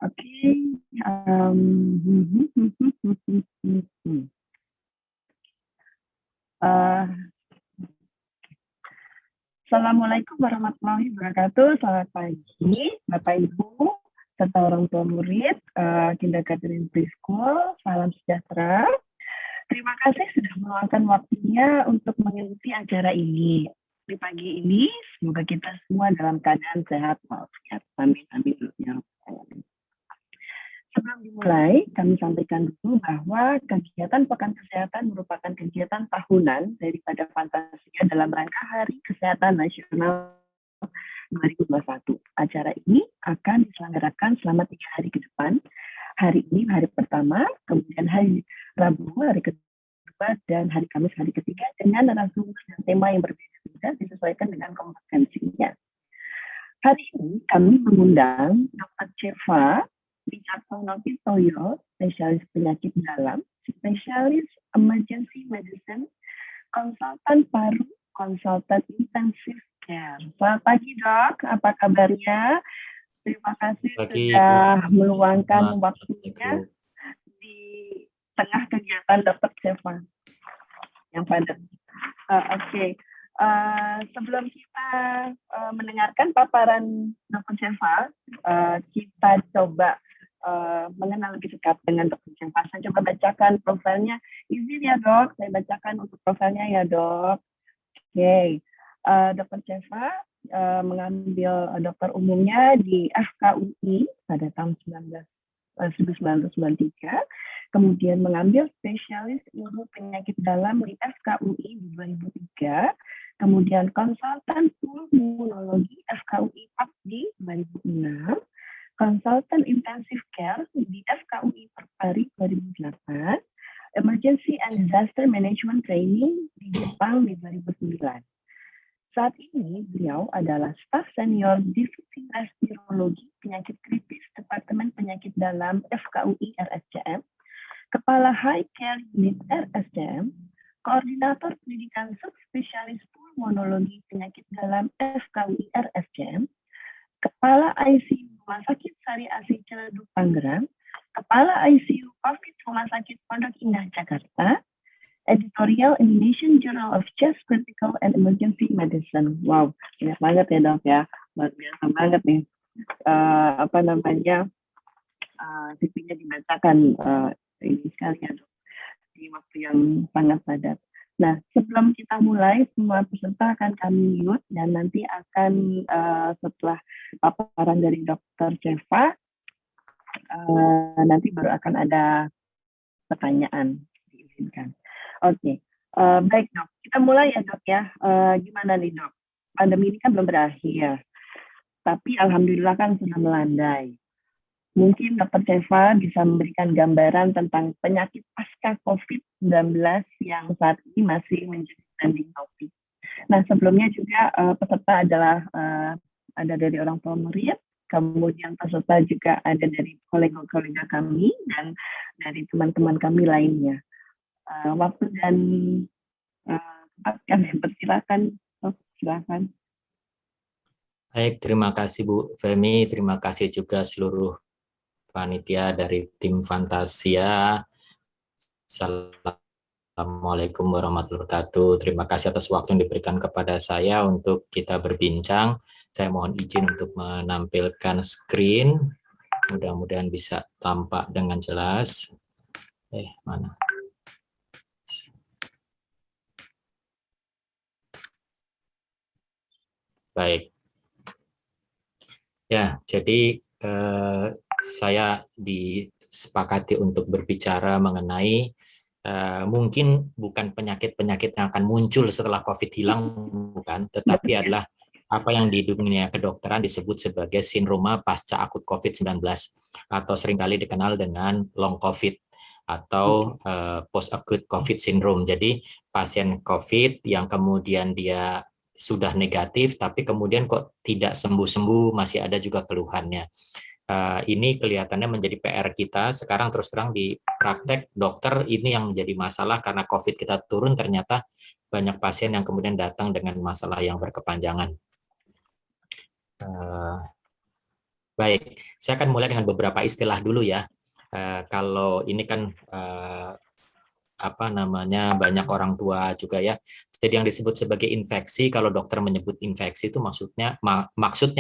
Oke. em, eh, Assalamualaikum warahmatullahi wabarakatuh. Selamat pagi, Bapak Ibu, serta orang tua murid, kindergarten preschool. Salam sejahtera. Terima kasih sudah meluangkan waktunya untuk mengikuti acara ini. Di pagi ini, semoga kita semua dalam keadaan sehat walafiat. Amin, amin, ya Rabbal alamin. Sebelum dimulai, kami sampaikan dulu bahwa kegiatan Pekan Kesehatan merupakan kegiatan tahunan daripada Fantasia dalam rangka Hari Kesehatan Nasional 2021. Acara ini akan diselenggarakan selama 3 hari ke depan. Hari ini hari pertama, kemudian hari Rabu hari kedua, dan hari Kamis hari ketiga dengan narasumber dan tema yang berbeda-beda disesuaikan dengan kompetensinya. Hari ini kami mengundang Dr. Cheva Wicaksono Pitoyo, spesialis penyakit dalam, spesialis emergency medicine, konsultan paru, konsultan intensive care. Selamat pagi dok, apa kabarnya? Terima kasih sudah meluangkan waktunya di tengah kegiatan Dr. Cheva yang padat. Oke. Sebelum kita mendengarkan paparan Dr. Cheva, kita coba mengenal lebih dekat dengan Dr. Cheva. Saya coba bacakan profilnya. Izin ya dok, saya bacakan untuk profilnya ya dok. Oke. Dr. Cheva mengambil dokter umumnya di FKUI pada tahun 1993, kemudian mengambil spesialis ilmu penyakit dalam di FKUI di 2003, kemudian konsultan pulmonologi FKUI PAP di 2006, konsultan intensive care di FKUI Perpari 2008, emergency and disaster management training di Jepang di 2009. Saat ini beliau adalah staf senior divisi respirologi penyakit kritis Departemen Penyakit Dalam FKUI RSCM, Kepala High Care Unit RSCM, Koordinator Pendidikan Subspesialis Pulmonologi Penyakit Dalam FKUI RSCM, Kepala ICU Rumah Sakit Sari Asih Ciledug Tangerang, Kepala ICU COVID Rumah Sakit Pondok Indah Jakarta, Editorial Indonesian Journal of Chest Critical and Emergency Medicine. Wow, banyak banget ya dok ya, luar biasa banget nih. CV-nya dibacakan ini sekali ya dok, di waktu yang sangat padat. Nah, sebelum kita mulai, semua peserta akan kami mute dan nanti akan setelah paparan dari Dr. Cheva, nanti baru akan ada pertanyaan diizinkan. Oke, baik dok, kita mulai ya dok ya. Gimana nih dok? Pandemi ini kan belum berakhir, tapi alhamdulillah kan sudah melandai. Mungkin Dr. Cheva bisa memberikan gambaran tentang penyakit pasca COVID-19 yang saat ini masih menjadi trending topik. Nah, sebelumnya juga peserta adalah ada dari orang tua murid, kemudian peserta juga ada dari kolega-kolega kami dan dari teman-teman kami lainnya. Waktu dan tempat kami persilakan. Silakan. Baik, terima kasih Bu Femi, terima kasih juga seluruh panitia dari tim Fantasia. Assalamualaikum warahmatullahi wabarakatuh. Terima kasih atas waktu yang diberikan kepada saya untuk kita berbincang. Saya mohon izin untuk menampilkan screen. Mudah-mudahan bisa tampak dengan jelas. Mana? Baik. Ya, jadi saya disepakati untuk berbicara mengenai mungkin bukan penyakit-penyakit yang akan muncul setelah COVID hilang, bukan, tetapi adalah apa yang di dunia kedokteran disebut sebagai sindroma pasca akut COVID-19 atau seringkali dikenal dengan long COVID atau post-acute COVID syndrome. Jadi pasien COVID yang kemudian dia sudah negatif, tapi kemudian kok tidak sembuh-sembuh, masih ada juga keluhannya. Ini kelihatannya menjadi PR kita. Sekarang terus terang di praktek dokter ini yang menjadi masalah karena COVID kita turun, ternyata banyak pasien yang kemudian datang dengan masalah yang berkepanjangan. Baik, saya akan mulai dengan beberapa istilah dulu ya. Kalau ini kan apa namanya, banyak orang tua juga ya. Jadi yang disebut sebagai infeksi, kalau dokter menyebut infeksi itu maksudnya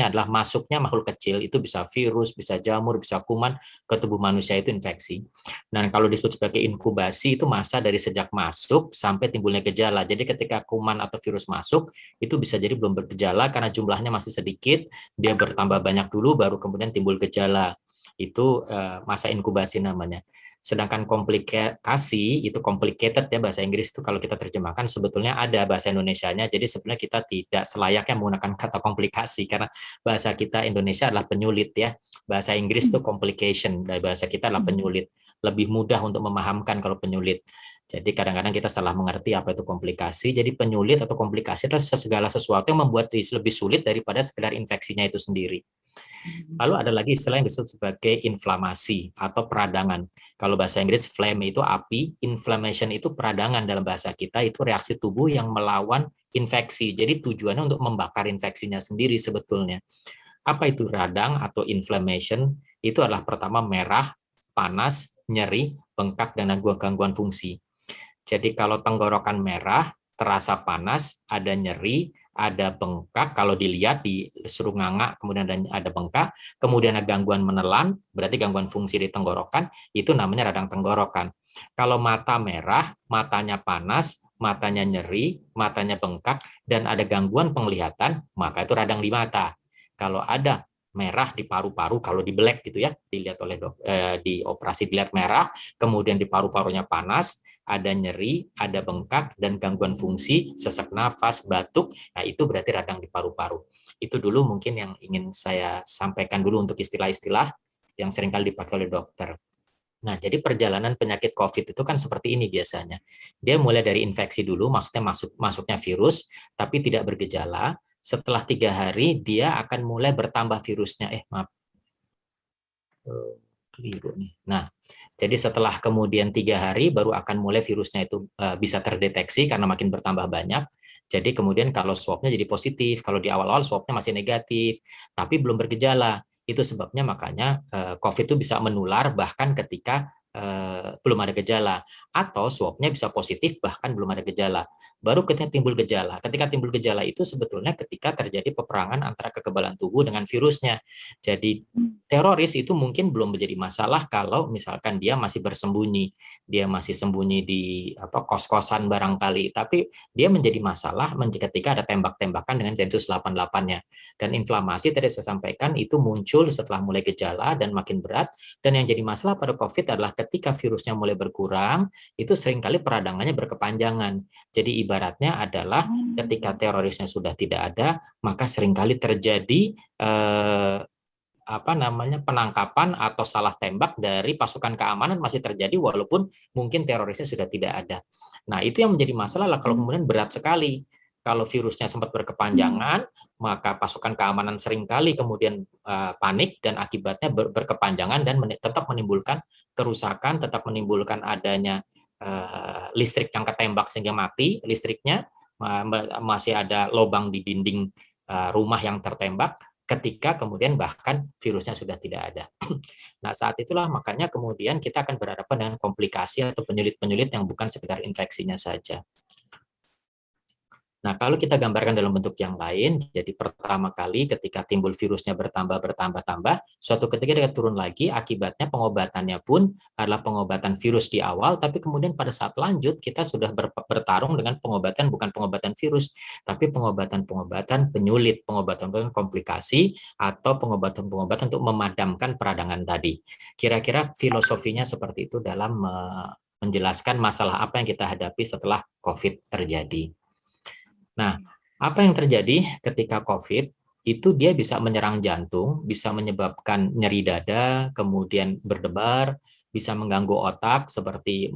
adalah masuknya makhluk kecil, itu bisa virus, bisa jamur, bisa kuman ke tubuh manusia, itu infeksi. Nah, kalau disebut sebagai inkubasi itu masa dari sejak masuk sampai timbulnya gejala. Jadi ketika kuman atau virus masuk itu bisa jadi belum bergejala karena jumlahnya masih sedikit, dia bertambah banyak dulu baru kemudian timbul gejala. Itu masa inkubasi namanya. Sedangkan komplikasi itu complicated ya, bahasa Inggris itu kalau kita terjemahkan sebetulnya ada bahasa Indonesianya. Jadi sebenarnya kita tidak selayaknya menggunakan kata komplikasi karena bahasa kita Indonesia adalah penyulit ya. Bahasa Inggris itu complication, dan bahasa kita adalah penyulit. Lebih mudah untuk memahamkan kalau penyulit. Jadi kadang-kadang kita salah mengerti apa itu komplikasi. Jadi penyulit atau komplikasi adalah segala sesuatu yang membuat lebih sulit daripada sekedar infeksinya itu sendiri. Lalu ada lagi istilah yang disebut sebagai inflamasi atau peradangan. Kalau bahasa Inggris flame itu api, inflammation itu peradangan dalam bahasa kita, itu reaksi tubuh yang melawan infeksi. Jadi tujuannya untuk membakar infeksinya sendiri sebetulnya. Apa itu radang atau inflammation? Itu adalah pertama merah, panas, nyeri, bengkak, dan gangguan fungsi. Jadi kalau tenggorokan merah, terasa panas, ada nyeri, ada bengkak, kalau dilihat disuruh nganga, kemudian ada bengkak, kemudian ada gangguan menelan, berarti gangguan fungsi di tenggorokan, itu namanya radang tenggorokan. Kalau mata merah, matanya panas, matanya nyeri, matanya bengkak, dan ada gangguan penglihatan, maka itu radang di mata. Kalau ada merah di paru-paru, kalau dibelek gitu ya, dilihat oleh di operasi dilihat merah, kemudian di paru-parunya panas, ada nyeri, ada bengkak, dan gangguan fungsi, sesak nafas, batuk, nah itu berarti radang di paru-paru. Itu dulu mungkin yang ingin saya sampaikan dulu untuk istilah-istilah yang seringkali dipakai oleh dokter. Nah, jadi perjalanan penyakit COVID itu kan seperti ini biasanya. Dia mulai dari infeksi dulu, maksudnya masuknya virus, tapi tidak bergejala. Setelah 3 hari, dia akan mulai bertambah virusnya. Maaf, keliru nih. Nah, jadi setelah kemudian 3 hari baru akan mulai virusnya itu bisa terdeteksi karena makin bertambah banyak. Jadi kemudian kalau swabnya jadi positif, kalau di awal-awal swabnya masih negatif, tapi belum bergejala. Itu sebabnya makanya COVID itu bisa menular bahkan ketika belum ada gejala, atau swabnya bisa positif bahkan belum ada gejala. Baru ketika timbul gejala. Ketika timbul gejala itu sebetulnya ketika terjadi peperangan antara kekebalan tubuh dengan virusnya. Jadi teroris itu mungkin belum menjadi masalah kalau misalkan dia masih bersembunyi, dia masih sembunyi di kos-kosan barangkali, tapi dia menjadi masalah ketika ada tembak-tembakan dengan Densus 88-nya. Dan inflamasi tadi saya sampaikan itu muncul setelah mulai gejala dan makin berat, dan yang jadi masalah pada COVID adalah ketika virusnya mulai berkurang, itu seringkali peradangannya berkepanjangan. Jadi ibaratnya adalah ketika terorisnya sudah tidak ada, maka seringkali terjadi penangkapan atau salah tembak dari pasukan keamanan masih terjadi walaupun mungkin terorisnya sudah tidak ada. Nah, itu yang menjadi masalah lah kalau kemudian berat sekali. Kalau virusnya sempat berkepanjangan, maka pasukan keamanan seringkali kemudian panik dan akibatnya berkepanjangan dan tetap menimbulkan kerusakan, tetap menimbulkan adanya listrik yang ketembak sehingga mati listriknya, masih ada lubang di dinding rumah yang tertembak, ketika kemudian bahkan virusnya sudah tidak ada. Nah, saat itulah makanya kemudian kita akan berhadapan dengan komplikasi atau penyulit-penyulit yang bukan sekedar infeksinya saja. Nah, kalau kita gambarkan dalam bentuk yang lain, jadi pertama kali ketika timbul virusnya bertambah, suatu ketika dia turun lagi, akibatnya pengobatannya pun adalah pengobatan virus di awal, tapi kemudian pada saat lanjut kita sudah bertarung dengan pengobatan bukan pengobatan virus, tapi pengobatan penyulit, pengobatan komplikasi, atau pengobatan untuk memadamkan peradangan tadi. Kira-kira filosofinya seperti itu dalam menjelaskan masalah apa yang kita hadapi setelah COVID terjadi. Nah, apa yang terjadi ketika COVID itu dia bisa menyerang jantung, bisa menyebabkan nyeri dada, kemudian berdebar, bisa mengganggu otak seperti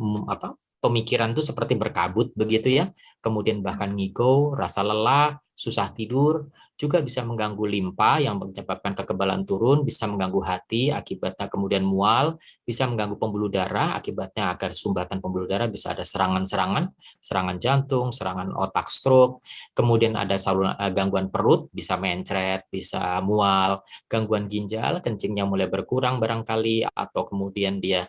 pemikiran itu seperti berkabut begitu ya, kemudian bahkan ngigo, rasa lelah, susah tidur, juga bisa mengganggu limpa yang menyebabkan kekebalan turun, bisa mengganggu hati, akibatnya kemudian mual, bisa mengganggu pembuluh darah, akibatnya agar sumbatan pembuluh darah bisa ada serangan-serangan, serangan jantung, serangan otak, stroke, kemudian ada saluran gangguan perut, bisa mencret, bisa mual, gangguan ginjal, kencingnya mulai berkurang barangkali, atau kemudian dia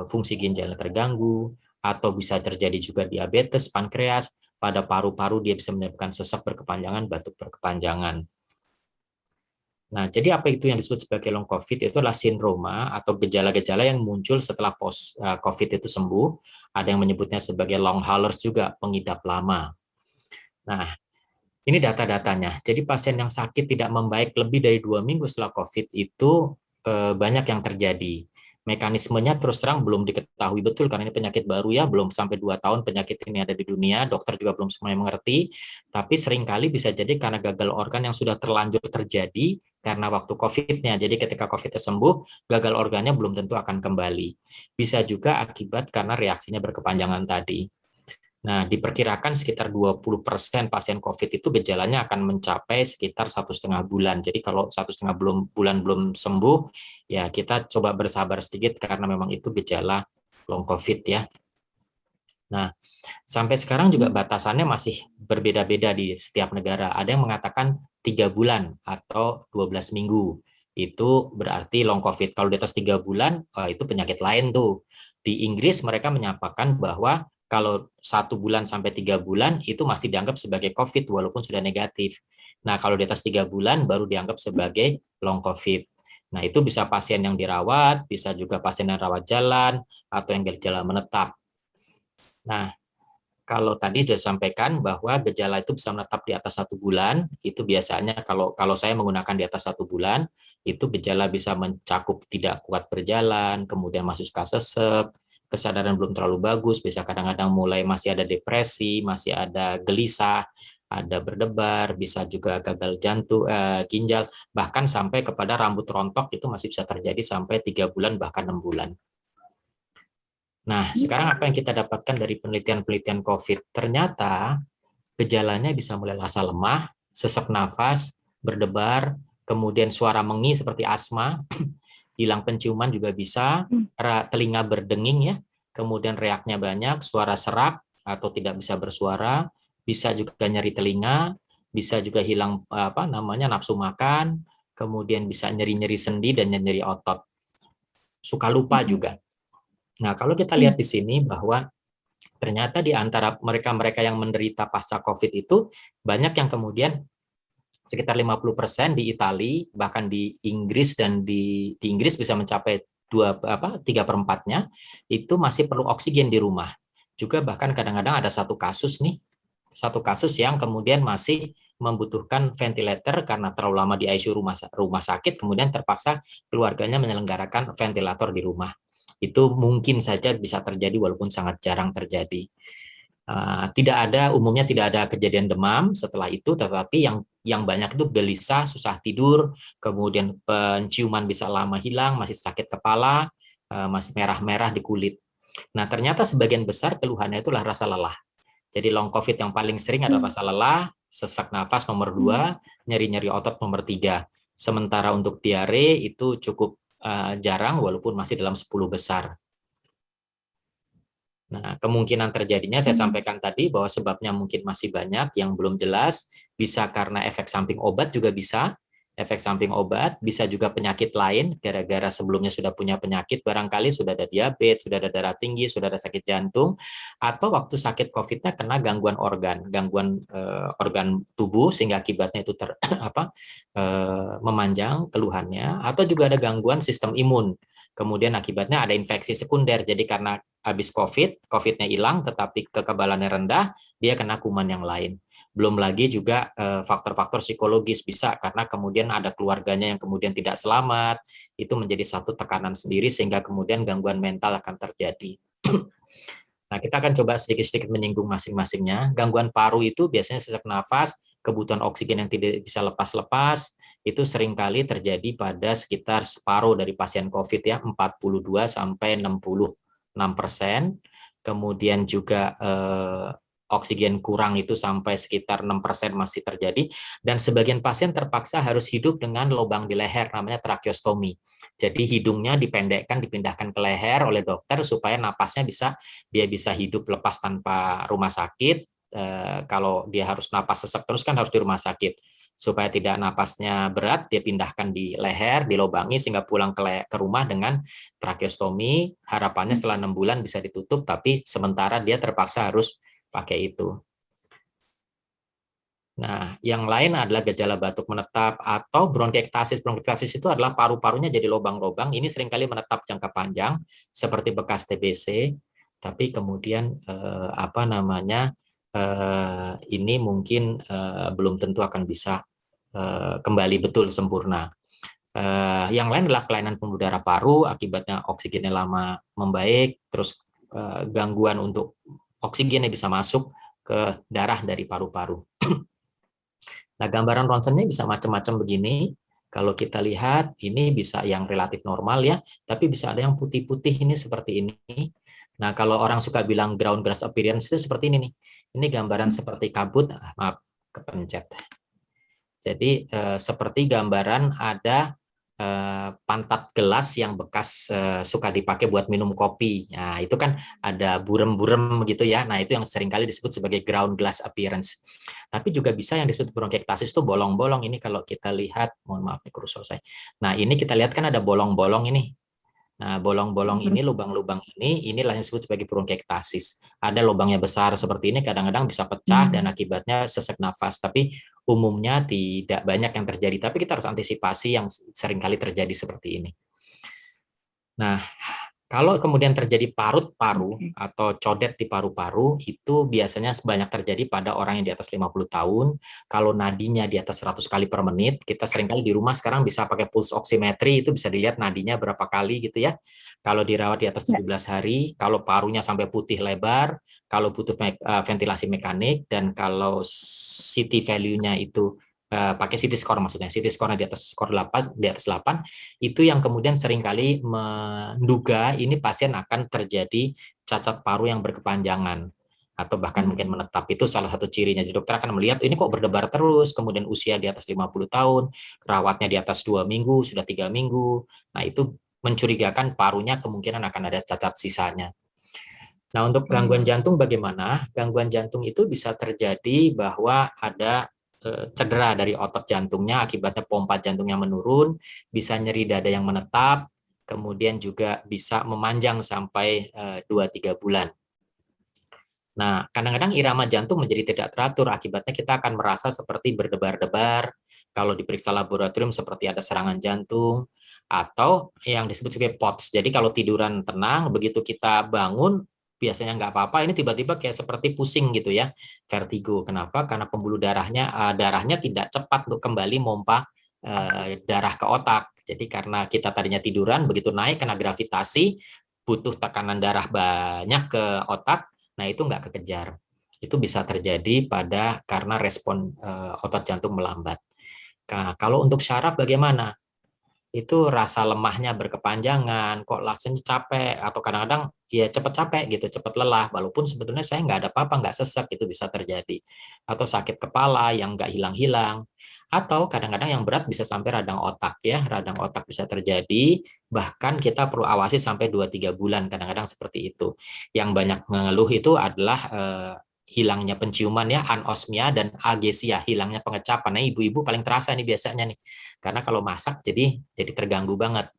fungsi ginjalnya terganggu, atau bisa terjadi juga diabetes, pankreas, pada paru-paru dia bisa menyebabkan sesak berkepanjangan, batuk berkepanjangan. Nah, jadi apa itu yang disebut sebagai long COVID? Itu adalah sindroma atau gejala-gejala yang muncul setelah post COVID itu sembuh. Ada yang menyebutnya sebagai long haulers juga, pengidap lama. Nah, ini data-datanya. Jadi pasien yang sakit tidak membaik lebih dari 2 minggu setelah COVID itu banyak yang terjadi. Mekanismenya terus terang belum diketahui betul karena ini penyakit baru ya, belum sampai 2 tahun penyakit ini ada di dunia, dokter juga belum semuanya mengerti, tapi seringkali bisa jadi karena gagal organ yang sudah terlanjur terjadi karena waktu COVID-nya. Jadi ketika COVID sembuh, gagal organnya belum tentu akan kembali. Bisa juga akibat karena reaksinya berkepanjangan tadi. Nah, diperkirakan sekitar 20% pasien COVID itu gejalanya akan mencapai sekitar 1,5 bulan. Jadi kalau 1,5 bulan belum sembuh, ya kita coba bersabar sedikit karena memang itu gejala long COVID ya. Nah, sampai sekarang juga batasannya masih berbeda-beda di setiap negara. Ada yang mengatakan 3 bulan atau 12 minggu. Itu berarti long COVID. Kalau di atas 3 bulan, itu penyakit lain tuh. Di Inggris mereka menyampaikan bahwa kalau 1 bulan sampai 3 bulan itu masih dianggap sebagai COVID walaupun sudah negatif. Nah, kalau di atas 3 bulan baru dianggap sebagai long COVID. Nah, itu bisa pasien yang dirawat, bisa juga pasien yang rawat jalan, atau yang gejala menetap. Nah, kalau tadi sudah disampaikan bahwa gejala itu bisa menetap di atas 1 bulan, itu biasanya kalau saya menggunakan di atas 1 bulan, itu gejala bisa mencakup tidak kuat berjalan, kemudian masih suka sesek, kesadaran belum terlalu bagus, bisa kadang-kadang mulai masih ada depresi, masih ada gelisah, ada berdebar, bisa juga gagal jantung, ginjal, bahkan sampai kepada rambut rontok itu masih bisa terjadi sampai 3 bulan bahkan 6 bulan. Nah, sekarang apa yang kita dapatkan dari penelitian-penelitian COVID? Ternyata gejalanya bisa mulai rasa lemah, sesak nafas, berdebar, kemudian suara mengi seperti asma, hilang penciuman juga bisa, telinga berdenging ya, kemudian reaknya banyak, suara serak atau tidak bisa bersuara, bisa juga nyeri telinga, bisa juga hilang nafsu makan, kemudian bisa nyeri-nyeri sendi dan nyeri otot. Suka lupa juga. Nah, kalau kita lihat di sini bahwa ternyata di antara mereka-mereka yang menderita pasca COVID itu banyak yang kemudian sekitar 50% di Italia, bahkan di Inggris dan di Inggris bisa mencapai 3/4-nya itu masih perlu oksigen di rumah. Juga bahkan kadang-kadang ada satu kasus yang kemudian masih membutuhkan ventilator karena terlalu lama di ICU rumah sakit, kemudian terpaksa keluarganya menyelenggarakan ventilator di rumah. Itu mungkin saja bisa terjadi walaupun sangat jarang terjadi. Umumnya tidak ada kejadian demam setelah itu, tetapi yang banyak itu gelisah, susah tidur, kemudian penciuman bisa lama hilang, masih sakit kepala, masih merah-merah di kulit. Nah, ternyata sebagian besar keluhannya itulah rasa lelah. Jadi long COVID yang paling sering adalah rasa lelah, sesak nafas nomor 2, nyeri-nyeri otot nomor 3. Sementara untuk diare itu cukup jarang walaupun masih dalam 10 besar. Nah, kemungkinan terjadinya saya sampaikan tadi bahwa sebabnya mungkin masih banyak yang belum jelas, bisa karena efek samping obat juga bisa. Efek samping obat bisa juga penyakit lain, gara-gara sebelumnya sudah punya penyakit, barangkali sudah ada diabetes, sudah ada darah tinggi, sudah ada sakit jantung, atau waktu sakit COVID-nya kena gangguan organ tubuh sehingga akibatnya itu memanjang keluhannya, atau juga ada gangguan sistem imun. Kemudian akibatnya ada infeksi sekunder. Jadi karena habis COVID-nya hilang, tetapi kekebalannya rendah, dia kena kuman yang lain. Belum lagi juga faktor-faktor psikologis bisa karena kemudian ada keluarganya yang kemudian tidak selamat, itu menjadi satu tekanan sendiri sehingga kemudian gangguan mental akan terjadi. Nah, kita akan coba sedikit-sedikit menyinggung masing-masingnya. Gangguan paru itu biasanya sesak nafas, kebutuhan oksigen yang tidak bisa lepas-lepas, itu seringkali terjadi pada sekitar separuh dari pasien COVID ya, 42 sampai 66%. Kemudian juga oksigen kurang itu sampai sekitar 6% masih terjadi, dan sebagian pasien terpaksa harus hidup dengan lubang di leher, namanya tracheostomy. Jadi hidungnya dipendekkan, dipindahkan ke leher oleh dokter supaya napasnya dia bisa hidup lepas tanpa rumah sakit. Kalau dia harus napas sesak terus kan harus di rumah sakit. Supaya tidak napasnya berat, dia pindahkan di leher, dilobangi sehingga pulang ke rumah dengan tracheostomy. Harapannya setelah 6 bulan bisa ditutup, tapi sementara dia terpaksa harus pakai itu. Nah, yang lain adalah gejala batuk menetap atau bronkiektasis. Bronkiektasis itu adalah paru-parunya jadi lubang-lubang. Ini seringkali menetap jangka panjang, seperti bekas TBC. Tapi kemudian ini mungkin belum tentu akan bisa kembali betul sempurna. Yang lain adalah kelainan pembuluh darah paru, akibatnya oksigennya lama membaik, terus gangguan untuk oksigennya bisa masuk ke darah dari paru-paru. Nah, gambaran ronsennya bisa macam-macam begini. Kalau kita lihat, ini bisa yang relatif normal ya, tapi bisa ada yang putih-putih ini seperti ini. Nah, kalau orang suka bilang ground glass appearance itu seperti ini nih. Ini gambaran seperti kabut, maaf, kepencet. Jadi seperti gambaran ada pantat gelas yang bekas suka dipakai buat minum kopi. Nah, itu kan ada burem-burem gitu ya. Nah, itu yang seringkali disebut sebagai ground glass appearance. Tapi juga bisa yang disebut bronkiektasis itu bolong-bolong. Ini kalau kita lihat, mohon maaf nih kursor saya. Nah, ini kita lihat kan ada bolong-bolong ini. Nah, bolong-bolong ini, lubang-lubang inilah yang disebut sebagai bronkiektasis. Ada lubangnya besar seperti ini, kadang-kadang bisa pecah dan akibatnya sesak nafas. Tapi umumnya tidak banyak yang terjadi. Tapi kita harus antisipasi yang seringkali terjadi seperti ini. Nah, kalau kemudian terjadi parut paru atau codet di paru-paru, itu biasanya banyak terjadi pada orang yang di atas 50 tahun. Kalau nadinya di atas 100 kali per menit, kita seringkali di rumah sekarang bisa pakai pulse oximetry, itu bisa dilihat nadinya berapa kali gitu ya. Kalau dirawat di atas 17 hari, kalau parunya sampai putih lebar, kalau butuh ventilasi mekanik, dan kalau CT value-nya itu pakai CT score maksudnya, CT score di atas skor 8, di atas 8, itu yang kemudian seringkali menduga ini pasien akan terjadi cacat paru yang berkepanjangan atau bahkan mungkin menetap. Itu salah satu cirinya. Jadi dokter akan melihat ini kok berdebar terus, kemudian usia di atas 50 tahun, rawatnya di atas 2 minggu, sudah 3 minggu. Nah, itu mencurigakan parunya kemungkinan akan ada cacat sisanya. Nah, untuk gangguan jantung bagaimana? Gangguan jantung itu bisa terjadi bahwa ada cedera dari otot jantungnya, akibatnya pompa jantungnya menurun, bisa nyeri dada yang menetap, kemudian juga bisa memanjang sampai 2-3 bulan. Nah, kadang-kadang irama jantung menjadi tidak teratur, akibatnya kita akan merasa seperti berdebar-debar, kalau diperiksa laboratorium seperti ada serangan jantung, atau yang disebut sebagai POTS. Jadi kalau tiduran tenang, begitu kita bangun, biasanya nggak apa-apa, ini tiba-tiba kayak seperti pusing gitu ya, vertigo. Kenapa? Karena pembuluh darahnya tidak cepat untuk kembali mompa darah ke otak. Jadi karena kita tadinya tiduran, begitu naik kena gravitasi, butuh tekanan darah banyak ke otak, nah itu nggak kekejar. Itu bisa terjadi karena respon otot jantung melambat. Nah, kalau untuk syaraf bagaimana? Itu rasa lemahnya berkepanjangan, kok langsung capek, atau kadang-kadang ya cepat capek gitu, cepat lelah, walaupun sebetulnya saya nggak ada apa-apa, nggak sesek, itu bisa terjadi. Atau sakit kepala yang nggak hilang-hilang, atau kadang-kadang yang berat bisa sampai radang otak ya, radang otak bisa terjadi, bahkan kita perlu awasi sampai 2-3 bulan, kadang-kadang seperti itu. Yang banyak mengeluh itu adalah hilangnya penciuman ya, anosmia dan algesia, hilangnya pengecapan. Nah, ibu-ibu paling terasa nih biasanya nih. Karena kalau masak jadi terganggu banget.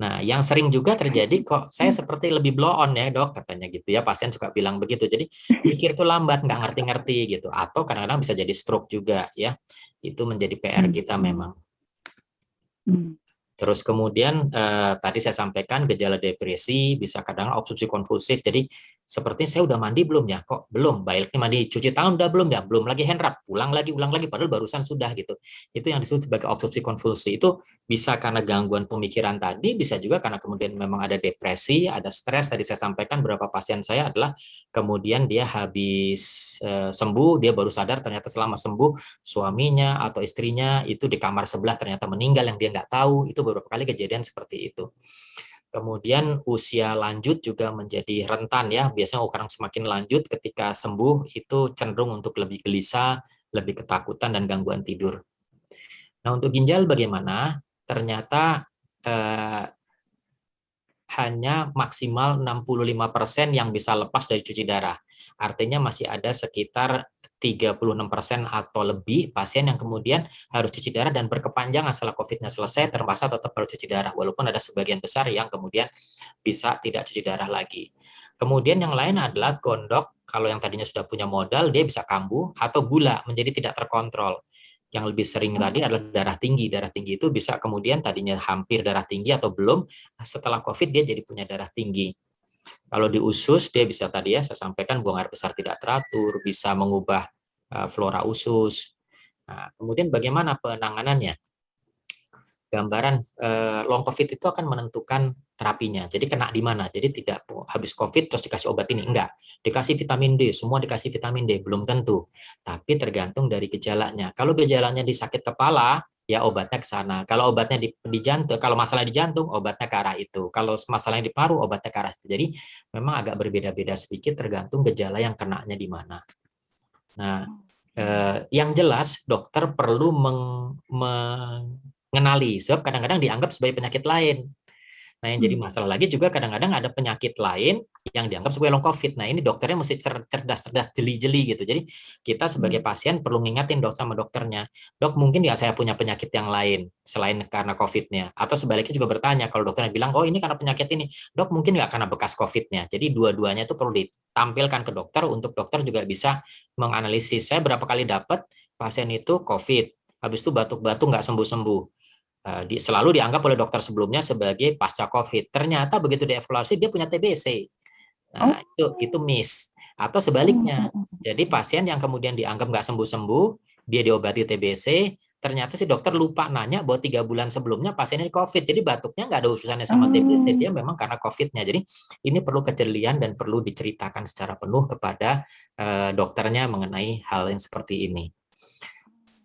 Nah, yang sering juga terjadi kok saya seperti lebih blow on ya, Dok, katanya gitu ya. Pasien suka bilang begitu. Jadi mikir tuh lambat, nggak ngerti-ngerti gitu. Atau kadang-kadang bisa jadi stroke juga ya. Itu menjadi PR kita memang. Terus kemudian tadi saya sampaikan gejala depresi, bisa kadang obstruksi konvulsif. Jadi seperti saya udah mandi belum ya? Kok belum? Baiknya mandi, cuci tangan udah belum ya? Belum lagi hand rub, ulang lagi, padahal barusan sudah gitu. Itu yang disebut sebagai obstruksi konvulsi. Itu bisa karena gangguan pemikiran tadi, bisa juga karena kemudian memang ada depresi, ada stres. Tadi saya sampaikan beberapa pasien saya adalah kemudian dia habis sembuh, dia baru sadar ternyata selama sembuh suaminya atau istrinya itu di kamar sebelah ternyata meninggal yang dia nggak tahu. Itu beberapa kali kejadian seperti itu. Kemudian usia lanjut juga menjadi rentan ya. Biasanya orang semakin lanjut ketika sembuh itu cenderung untuk lebih gelisah, lebih ketakutan dan gangguan tidur. Nah, untuk ginjal bagaimana? Ternyata hanya maksimal 65% yang bisa lepas dari cuci darah. Artinya masih ada sekitar 36% atau lebih pasien yang kemudian harus cuci darah dan berkepanjangan setelah COVID-nya selesai, terpaksa tetap harus cuci darah, walaupun ada sebagian besar yang kemudian bisa tidak cuci darah lagi. Kemudian yang lain adalah gondok, kalau yang tadinya sudah punya modal, dia bisa kambuh, atau gula, menjadi tidak terkontrol. Yang lebih sering tadi adalah darah tinggi. Darah tinggi itu bisa kemudian tadinya hampir darah tinggi atau belum, setelah COVID dia jadi punya darah tinggi. Kalau di usus dia bisa tadi ya saya sampaikan buang air besar tidak teratur, bisa mengubah flora usus. Nah, kemudian bagaimana penanganannya? Gambaran long COVID itu akan menentukan terapinya. Jadi kena di mana. Jadi tidak habis COVID terus dikasih obat ini. Enggak. Dikasih vitamin D, semua dikasih vitamin D. Belum tentu. Tapi tergantung dari gejalanya. Kalau gejalanya di sakit kepala, ya obatnya ke sana. Kalau obatnya di jantung, kalau masalah di jantung, obatnya ke arah itu. Kalau masalahnya di paru, obatnya ke arah itu. Jadi memang agak berbeda-beda sedikit tergantung gejala yang kenanya di mana. Nah, yang jelas dokter perlu mengenali, sebab kadang-kadang dianggap sebagai penyakit lain. Nah, yang jadi masalah lagi juga kadang-kadang ada penyakit lain yang dianggap sebagai long COVID. Nah, ini dokternya mesti cerdas-cerdas, jeli-jeli gitu. Jadi kita sebagai pasien perlu ngingatin dok sama dokternya, dok mungkin ya saya punya penyakit yang lain selain karena COVID-nya. Atau sebaliknya juga bertanya, kalau dokternya bilang, oh ini karena penyakit ini, dok mungkin nggak karena bekas COVID-nya. Jadi dua-duanya itu perlu ditampilkan ke dokter untuk dokter juga bisa menganalisis. Saya berapa kali dapat pasien itu COVID, habis itu batuk-batuk nggak sembuh-sembuh. Selalu dianggap oleh dokter sebelumnya sebagai pasca COVID. Ternyata begitu dievaluasi dia punya TBC. Nah, itu miss. Atau sebaliknya. Jadi pasien yang kemudian dianggap nggak sembuh-sembuh, dia diobati TBC, ternyata si dokter lupa nanya bahwa 3 bulan sebelumnya pasien ini COVID. Jadi batuknya nggak ada urusannya sama TBC, dia memang karena COVID-nya. Jadi ini perlu kejelian dan perlu diceritakan secara penuh kepada dokternya mengenai hal yang seperti ini.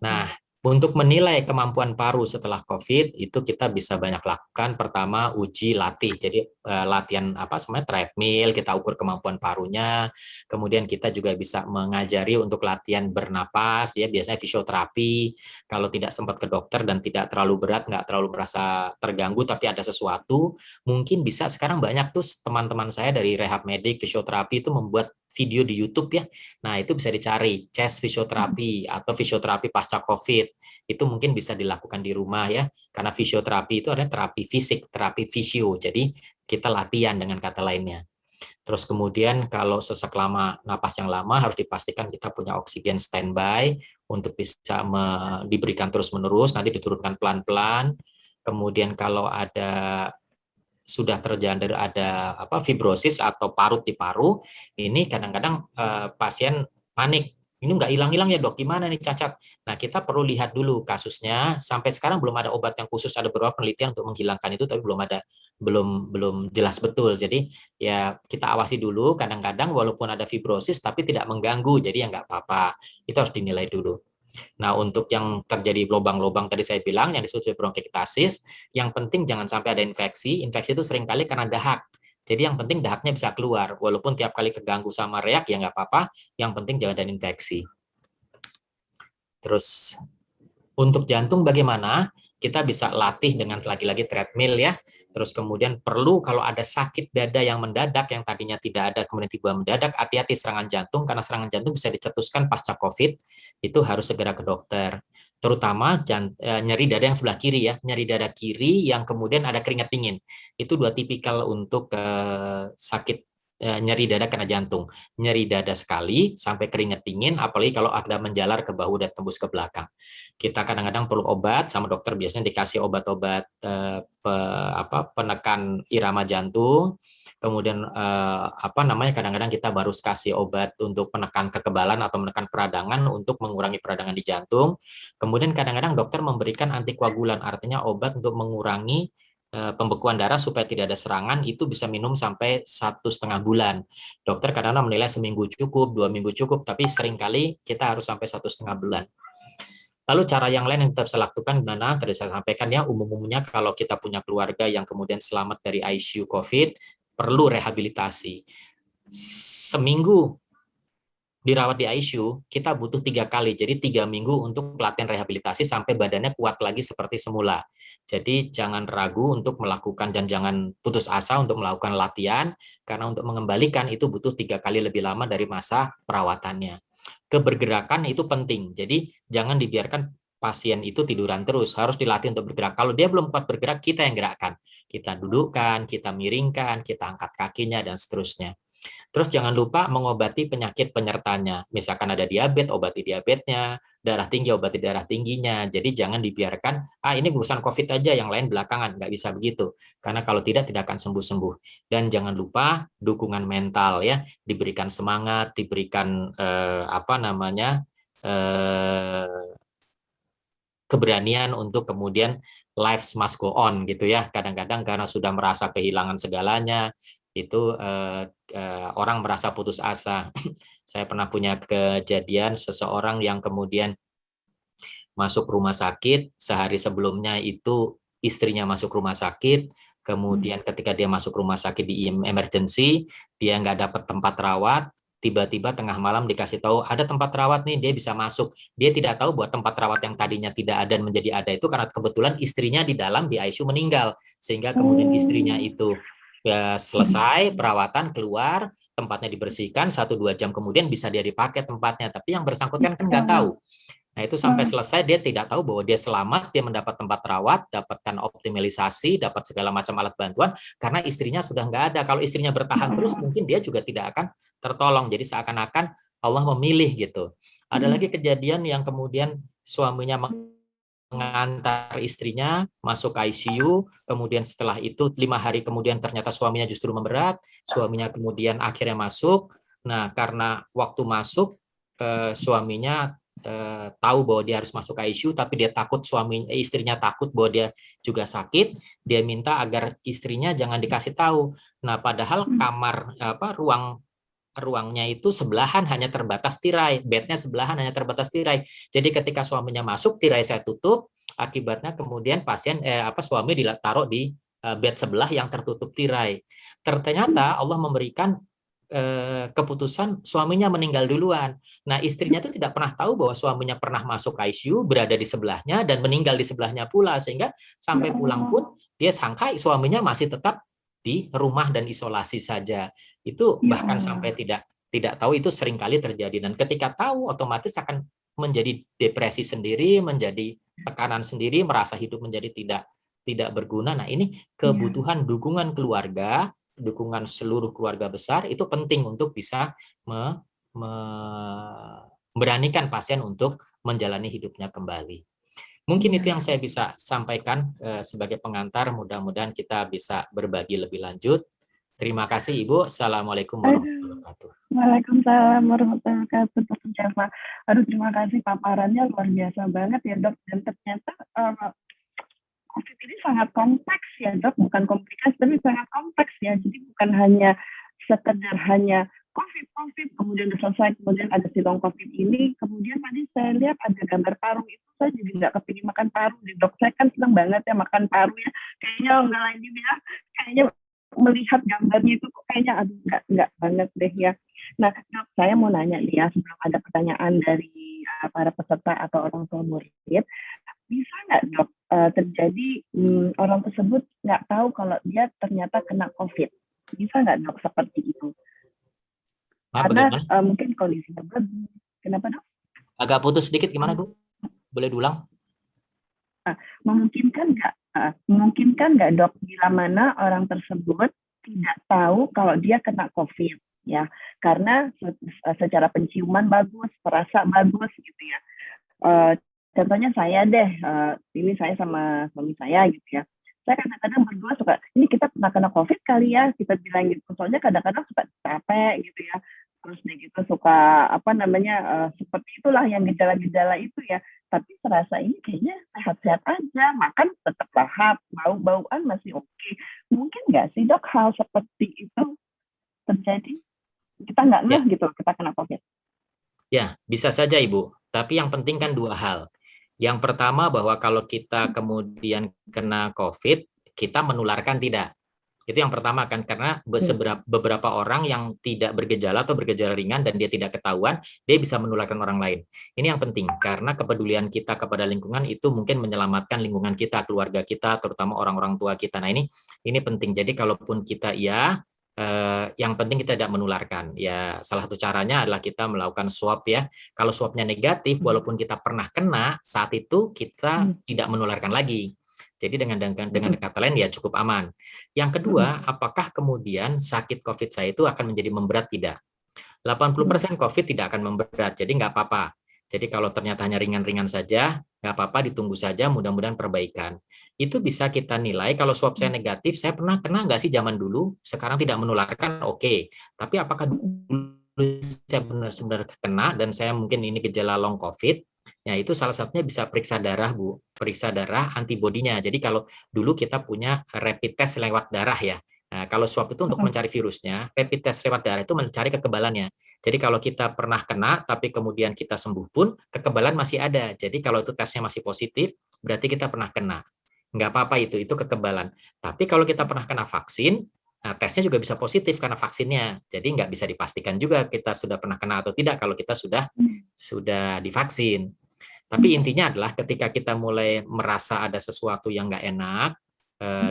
Nah, untuk menilai kemampuan paru setelah COVID itu kita bisa banyak lakukan. Pertama, uji latih. Jadi latihan apa sebenarnya treadmill, kita ukur kemampuan parunya. Kemudian kita juga bisa mengajari untuk latihan bernapas, ya biasanya fisioterapi. Kalau tidak sempat ke dokter dan tidak terlalu berat, nggak terlalu merasa terganggu, tapi ada sesuatu, mungkin bisa sekarang banyak tuh teman-teman saya dari rehab medik, fisioterapi itu membuat video di YouTube ya. Nah, itu bisa dicari chest fisioterapi atau fisioterapi pasca COVID. Itu mungkin bisa dilakukan di rumah ya. Karena fisioterapi itu adalah terapi fisik, terapi fisio. Jadi kita latihan dengan kata lainnya. Terus kemudian kalau sesak lama, napas yang lama harus dipastikan kita punya oksigen standby untuk bisa diberikan terus-menerus, nanti diturunkan pelan-pelan. Kemudian kalau sudah terjadi ada fibrosis atau parut di paru, ini kadang-kadang pasien panik. Ini nggak hilang-hilang ya dok, gimana nih Cacat? Nah kita perlu lihat dulu kasusnya. Sampai sekarang belum ada obat yang khusus, ada beberapa penelitian untuk menghilangkan itu, tapi belum jelas betul. Jadi ya kita awasi dulu. Kadang-kadang walaupun ada fibrosis, tapi tidak mengganggu, jadi ya nggak apa-apa. Itu harus dinilai dulu. Nah, untuk yang terjadi lubang-lubang tadi saya bilang, yang disebut bronkiektasis, yang penting jangan sampai ada infeksi. Infeksi itu seringkali karena dahak. Jadi yang penting dahaknya bisa keluar. Walaupun tiap kali keganggu sama reak, ya nggak apa-apa. Yang penting jangan ada infeksi. Terus, untuk jantung bagaimana? Kita bisa latih dengan lagi-lagi treadmill ya. Terus kemudian perlu kalau ada sakit dada yang mendadak, yang tadinya tidak ada, kemudian tiba mendadak, hati-hati serangan jantung, karena serangan jantung bisa dicetuskan pasca COVID, itu harus segera ke dokter. Terutama nyeri dada yang sebelah kiri ya, nyeri dada kiri yang kemudian ada keringat dingin. Itu dua tipikal untuk sakit nyeri dada karena jantung. Nyeri dada sekali sampai keringat dingin, apalagi kalau ada menjalar ke bahu dan tembus ke belakang. Kita kadang-kadang perlu obat, sama dokter biasanya dikasih obat-obat penekan irama jantung. Kemudian kadang-kadang kita baru kasih obat untuk penekan kekebalan atau menekan peradangan untuk mengurangi peradangan di jantung. Kemudian kadang-kadang dokter memberikan antikoagulan, artinya obat untuk mengurangi pembekuan darah supaya tidak ada serangan. Itu bisa minum sampai 1,5 bulan. Dokter kadang-kadang menilai seminggu cukup, 2 minggu cukup, tapi seringkali kita harus sampai 1,5 bulan. Lalu cara yang lain yang kita bisa lakukan gimana? Tadi saya sampaikan ya, umumnya kalau kita punya keluarga yang kemudian selamat dari ICU COVID, perlu rehabilitasi. Seminggu dirawat di ICU, kita butuh 3 kali. Jadi 3 minggu untuk pelatihan rehabilitasi sampai badannya kuat lagi seperti semula. Jadi jangan ragu untuk melakukan dan jangan putus asa untuk melakukan latihan, karena untuk mengembalikan itu butuh 3 kali lebih lama dari masa perawatannya. Kebergerakan itu penting. Jadi jangan dibiarkan pasien itu tiduran terus, harus dilatih untuk bergerak. Kalau dia belum kuat bergerak, kita yang gerakkan. Kita dudukkan, kita miringkan, kita angkat kakinya, dan seterusnya. Terus jangan lupa mengobati penyakit penyertanya. Misalkan ada diabetes, obati diabetesnya, darah tinggi, obati darah tingginya. Jadi jangan dibiarkan, ini urusan COVID aja, yang lain belakangan. Nggak bisa begitu. Karena kalau tidak akan sembuh-sembuh. Dan jangan lupa dukungan mental ya, diberikan semangat, diberikan keberanian untuk kemudian lives must go on gitu ya. Kadang-kadang karena sudah merasa kehilangan segalanya, itu orang merasa putus asa. Saya pernah punya kejadian seseorang yang kemudian masuk rumah sakit, sehari sebelumnya itu istrinya masuk rumah sakit, kemudian ketika dia masuk rumah sakit di emergency, dia nggak dapat tempat rawat, tiba-tiba tengah malam dikasih tahu ada tempat rawat nih, dia bisa masuk. Dia tidak tahu bahwa tempat rawat yang tadinya tidak ada dan menjadi ada itu karena kebetulan istrinya di dalam di ICU meninggal, sehingga kemudian istrinya itu selesai perawatan, keluar, tempatnya dibersihkan, 1-2 jam kemudian bisa dia dipakai tempatnya, tapi yang bersangkutan kan nggak tahu. Nah, itu sampai selesai dia tidak tahu bahwa dia selamat, dia mendapat tempat rawat, dapatkan optimalisasi, dapat segala macam alat bantuan, karena istrinya sudah nggak ada. Kalau istrinya bertahan terus, mungkin dia juga tidak akan tertolong. Jadi seakan-akan Allah memilih gitu. Ada lagi kejadian yang kemudian suaminya mengantar istrinya masuk ICU, kemudian setelah itu 5 hari kemudian ternyata suaminya justru memberat, suaminya kemudian akhirnya masuk. Nah, karena waktu masuk, suaminya tahu bahwa dia harus masuk ICU, tapi dia takut istrinya takut bahwa dia juga sakit, dia minta agar istrinya jangan dikasih tahu. Nah, padahal kamar ruangnya itu sebelahan hanya terbatas tirai, bednya sebelahan hanya terbatas tirai. Jadi ketika suaminya masuk, tirai saya tutup, akibatnya kemudian suami ditaruh di bed sebelah yang tertutup tirai. Ternyata Allah memberikan keputusan suaminya meninggal duluan. Nah, istrinya itu tidak pernah tahu bahwa suaminya pernah masuk ICU, berada di sebelahnya, dan meninggal di sebelahnya pula. Sehingga sampai pulang pun, dia sangka suaminya masih tetap di rumah dan isolasi saja. Itu bahkan sampai tidak tahu, itu seringkali terjadi. Dan ketika tahu, otomatis akan menjadi depresi sendiri, menjadi tekanan sendiri, merasa hidup menjadi tidak berguna. Nah, ini kebutuhan dukungan keluarga, dukungan seluruh keluarga besar itu penting untuk bisa memberanikan pasien untuk menjalani hidupnya kembali. Mungkin itu yang saya bisa sampaikan sebagai pengantar. Mudah-mudahan kita bisa berbagi lebih lanjut. Terima kasih Ibu. Assalamualaikum warahmatullahi wabarakatuh. Waalaikumsalam warahmatullahi wabarakatuh. Dr. Java. Aduh, terima kasih paparannya luar biasa banget ya dok. Dan ternyata COVID ini sangat kompleks ya dok, bukan komplikasi tapi sangat kompleks ya. Jadi bukan hanya sekedar hanya COVID, kemudian selesai, kemudian ada si long COVID ini, kemudian tadi saya lihat ada gambar paru itu, saya juga nggak kepingin makan paru nih dok. Saya kan senang banget ya makan paru ya, kayaknya nggak lagi ya, kayaknya melihat gambarnya itu kok kayaknya aduh nggak banget deh ya. Nah dok, saya mau nanya nih ya, sebelum ada pertanyaan dari para peserta atau orang tua murid, bisa nggak dok terjadi orang tersebut nggak tahu kalau dia ternyata kena COVID? Bisa nggak dok seperti itu? Karena mungkin kondisinya bagus. Kenapa dok? Agak putus sedikit, gimana Bu? Boleh diulang? Memungkinkan nggak dok bila mana orang tersebut tidak tahu kalau dia kena COVID ya? Karena secara penciuman bagus, perasa bagus gitu ya. Contohnya saya deh, ini saya sama suami saya gitu ya. Saya kadang-kadang berdua suka, ini kita pernah kena COVID kali ya, kita bilang gitu. Soalnya kadang-kadang suka capek gitu ya. Terus gitu suka seperti itulah yang gejala-gejala itu ya. Tapi serasa ini kayaknya sehat-sehat aja, makan tetap lahap, bau-bauan masih oke. Mungkin nggak sih dok hal seperti itu terjadi? Kita nggak ngeh gitu, kita kena COVID. Ya, bisa saja Ibu. Tapi yang penting kan 2 hal. Yang pertama bahwa kalau kita kemudian kena COVID, kita menularkan tidak. Itu yang pertama kan, karena beberapa orang yang tidak bergejala atau bergejala ringan dan dia tidak ketahuan, dia bisa menularkan orang lain. Ini yang penting, karena kepedulian kita kepada lingkungan itu mungkin menyelamatkan lingkungan kita, keluarga kita, terutama orang-orang tua kita. Nah ini penting. Jadi kalaupun kita yang penting kita tidak menularkan. Ya, salah satu caranya adalah kita melakukan swab ya. Kalau swabnya negatif, walaupun kita pernah kena, saat itu kita tidak menularkan lagi. Jadi dengan kata lain ya cukup aman. Yang kedua, apakah kemudian sakit COVID saya itu akan menjadi memberat? Tidak. 80% COVID tidak akan memberat, jadi nggak apa-apa. Jadi kalau ternyata hanya ringan-ringan saja, nggak apa-apa, ditunggu saja, mudah-mudahan perbaikan. Itu bisa kita nilai, kalau swab saya negatif, saya pernah kena nggak sih zaman dulu, sekarang tidak menularkan, oke. Tapi apakah dulu saya benar-benar kena, dan saya mungkin ini gejala long COVID, ya itu salah satunya bisa periksa darah, Bu. Periksa darah antibodinya. Jadi kalau dulu kita punya rapid test lewat darah ya. Nah, kalau swab itu untuk mencari virusnya, rapid test lewat darah itu mencari kekebalannya. Jadi kalau kita pernah kena, tapi kemudian kita sembuh pun, kekebalan masih ada. Jadi kalau itu tesnya masih positif, berarti kita pernah kena. Nggak apa-apa itu kekebalan. Tapi kalau kita pernah kena vaksin, nah, tesnya juga bisa positif karena vaksinnya. Jadi nggak bisa dipastikan juga kita sudah pernah kena atau tidak kalau kita sudah divaksin. Tapi intinya adalah ketika kita mulai merasa ada sesuatu yang nggak enak,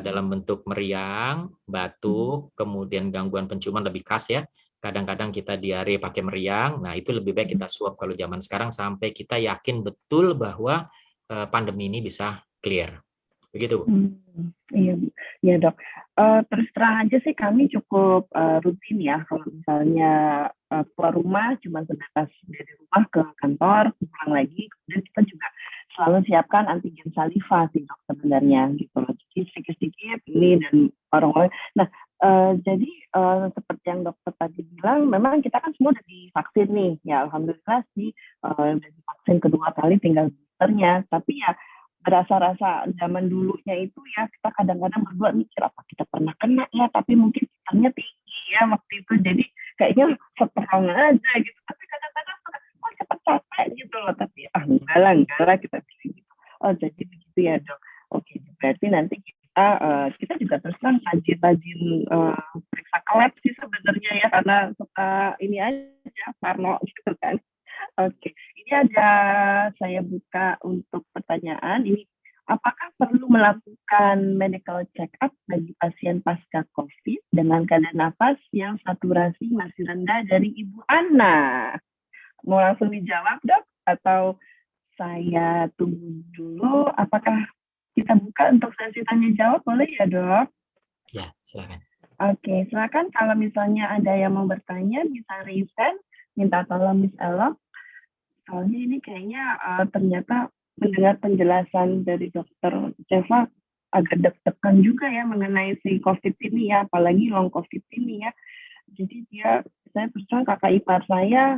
dalam bentuk meriang, batuk, kemudian gangguan penciuman lebih khas ya. Kadang-kadang kita diare pakai meriang, nah itu lebih baik kita swab kalau zaman sekarang sampai kita yakin betul bahwa pandemi ini bisa clear. Begitu, Bu. Iya, Bu. Iya, Dok. Terus terang aja sih kami cukup rutin ya kalau misalnya keluar rumah cuma sebatas dari rumah ke kantor, pulang lagi, kemudian kita juga selalu siapkan antigen saliva sih, Dok, sebenarnya gitu loh. Jadi sedikit-sedikit ini dan orang-orang. Nah, jadi seperti yang dokter tadi bilang, memang kita kan semua udah divaksin nih. Ya, alhamdulillah sih udah divaksin kedua kali tinggal boosternya. Tapi ya rasa-rasa zaman dulunya itu ya kita kadang-kadang berdua mikir apa kita pernah kena ya, tapi mungkin titernya tinggi ya waktu itu, jadi kayaknya strong aja gitu, tapi kadang-kadang suka oh cepat capek gitu loh, tapi enggak lah kita pilih gitu. Oh jadi begitu ya, Dok. Oke, berarti nanti kita juga terus terang rajin-rajin periksa ke lab sih sebenarnya ya, karena suka ini aja parno gitu kan. Oke, ini ada saya buka untuk pertanyaan. Ini, apakah perlu melakukan medical check-up bagi pasien pasca COVID dengan keadaan nafas yang saturasi masih rendah dari Ibu Ana? Mau langsung dijawab, Dok? Atau saya tunggu dulu? Apakah kita buka untuk sesi tanya jawab? Boleh ya, Dok? Ya, silakan. Oke, silakan kalau misalnya ada yang mau bertanya, bisa raise hand, minta tolong Miss Elok. Soalnya ini kayaknya ternyata mendengar penjelasan dari dokter Jeva agak deg-degan juga ya mengenai si COVID ini ya, apalagi long COVID ini ya. Jadi saya percaya kakak ipar saya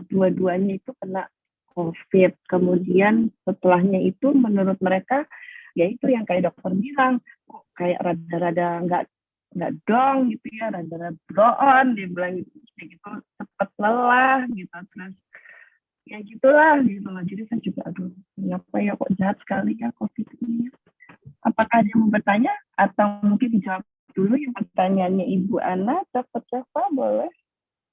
dua-duanya itu kena COVID. Kemudian setelahnya itu menurut mereka, ya itu yang kayak dokter bilang, kok kayak rada-rada nggak dong gitu ya, rada-rada blow on, dia bilang gitu, cepat lelah gitu. Terus ya gitulah gitu loh. Jadi saya juga aduh kenapa ya kok jahat sekali ya COVID ini. Apakah ada yang mau bertanya atau mungkin dijawab dulu yang pertanyaannya Ibu Ana, cepat-cepat boleh.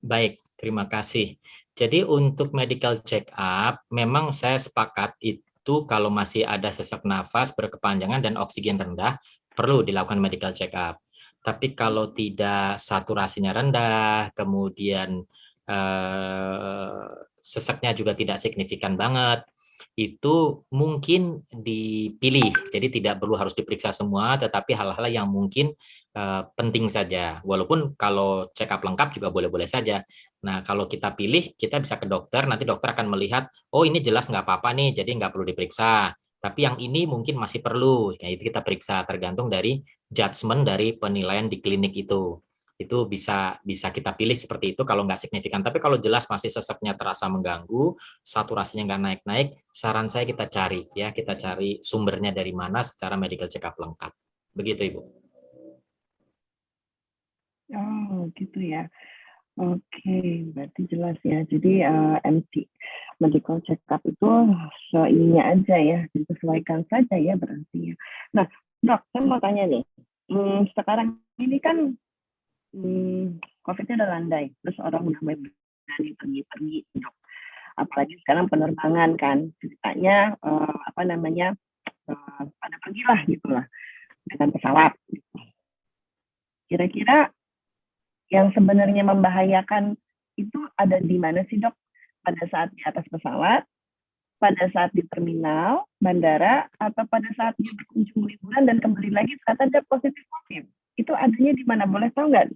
Baik, terima kasih. Jadi untuk medical check up, memang saya sepakat itu kalau masih ada sesak nafas berkepanjangan dan oksigen rendah, perlu dilakukan medical check up. Tapi kalau tidak saturasinya rendah, kemudian sesaknya juga tidak signifikan banget, itu mungkin dipilih. Jadi tidak perlu harus diperiksa semua, tetapi hal-hal yang mungkin penting saja. Walaupun kalau check up lengkap juga boleh-boleh saja. Nah, kalau kita pilih, kita bisa ke dokter, nanti dokter akan melihat, oh ini jelas nggak apa-apa nih, jadi nggak perlu diperiksa. Tapi yang ini mungkin masih perlu, nah, itu kita periksa, tergantung dari judgement dari penilaian di klinik itu. Itu bisa kita pilih seperti itu kalau nggak signifikan. Tapi kalau jelas masih sesaknya terasa mengganggu, saturasinya nggak naik-naik, saran saya kita cari sumbernya dari mana secara medical check up lengkap. Begitu, Ibu. Oh, gitu ya. Oke, berarti jelas ya. Jadi MC. medical check-up itu seininya aja ya, disesuaikan saja ya berarti ya. Nah, Dok, saya mau tanya nih, sekarang ini kan COVID-nya udah landai, terus orang udah mulai berani pergi-pergi, Dok. Apalagi sekarang penerbangan kan, ceritanya pada pergilah gitu lah dengan pesawat. Kira-kira yang sebenarnya membahayakan itu ada di mana sih, Dok? Pada saat di atas pesawat, pada saat di terminal, bandara, atau pada saat dia berkunjung liburan dan kembali lagi ternyata dia positif COVID. Itu adanya di mana? Boleh tahu nggak?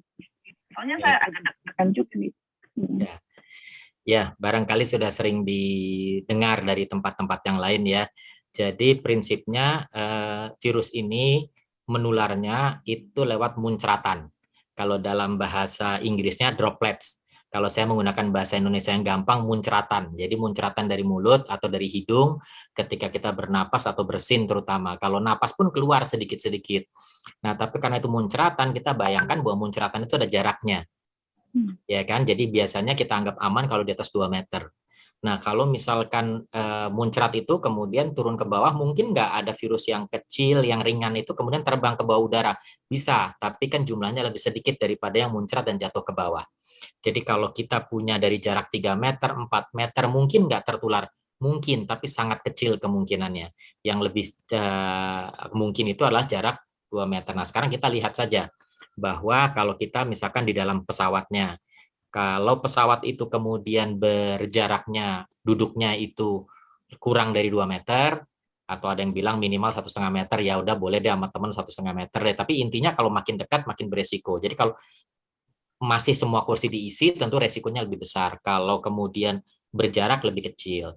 Soalnya saya agak deg-degan juga nih. Ya, barangkali sudah sering didengar dari tempat-tempat yang lain ya. Jadi prinsipnya virus ini menularnya itu lewat muncratan. Kalau dalam bahasa Inggrisnya droplets. Kalau saya menggunakan bahasa Indonesia yang gampang, muncratan. Jadi muncratan dari mulut atau dari hidung ketika kita bernapas atau bersin terutama. Kalau napas pun keluar sedikit-sedikit. Nah, tapi karena itu muncratan, kita bayangkan bahwa muncratan itu ada jaraknya. Ya kan? Jadi biasanya kita anggap aman kalau di atas 2 meter. Nah, kalau misalkan muncrat itu kemudian turun ke bawah, mungkin nggak ada virus yang kecil, yang ringan itu kemudian terbang ke bawah udara. Bisa, tapi kan jumlahnya lebih sedikit daripada yang muncrat dan jatuh ke bawah. Jadi kalau kita punya dari jarak 3 meter, 4 meter, mungkin nggak tertular. Mungkin, tapi sangat kecil kemungkinannya. Yang lebih mungkin itu adalah jarak 2 meter. Nah, sekarang kita lihat saja bahwa kalau kita misalkan di dalam pesawatnya, kalau pesawat itu kemudian berjaraknya, duduknya itu kurang dari 2 meter, atau ada yang bilang minimal 1,5 meter, ya udah boleh deh sama teman 1,5 meter deh. Tapi intinya kalau makin dekat makin beresiko. Jadi kalau masih semua kursi diisi, tentu resikonya lebih besar. Kalau kemudian berjarak lebih kecil.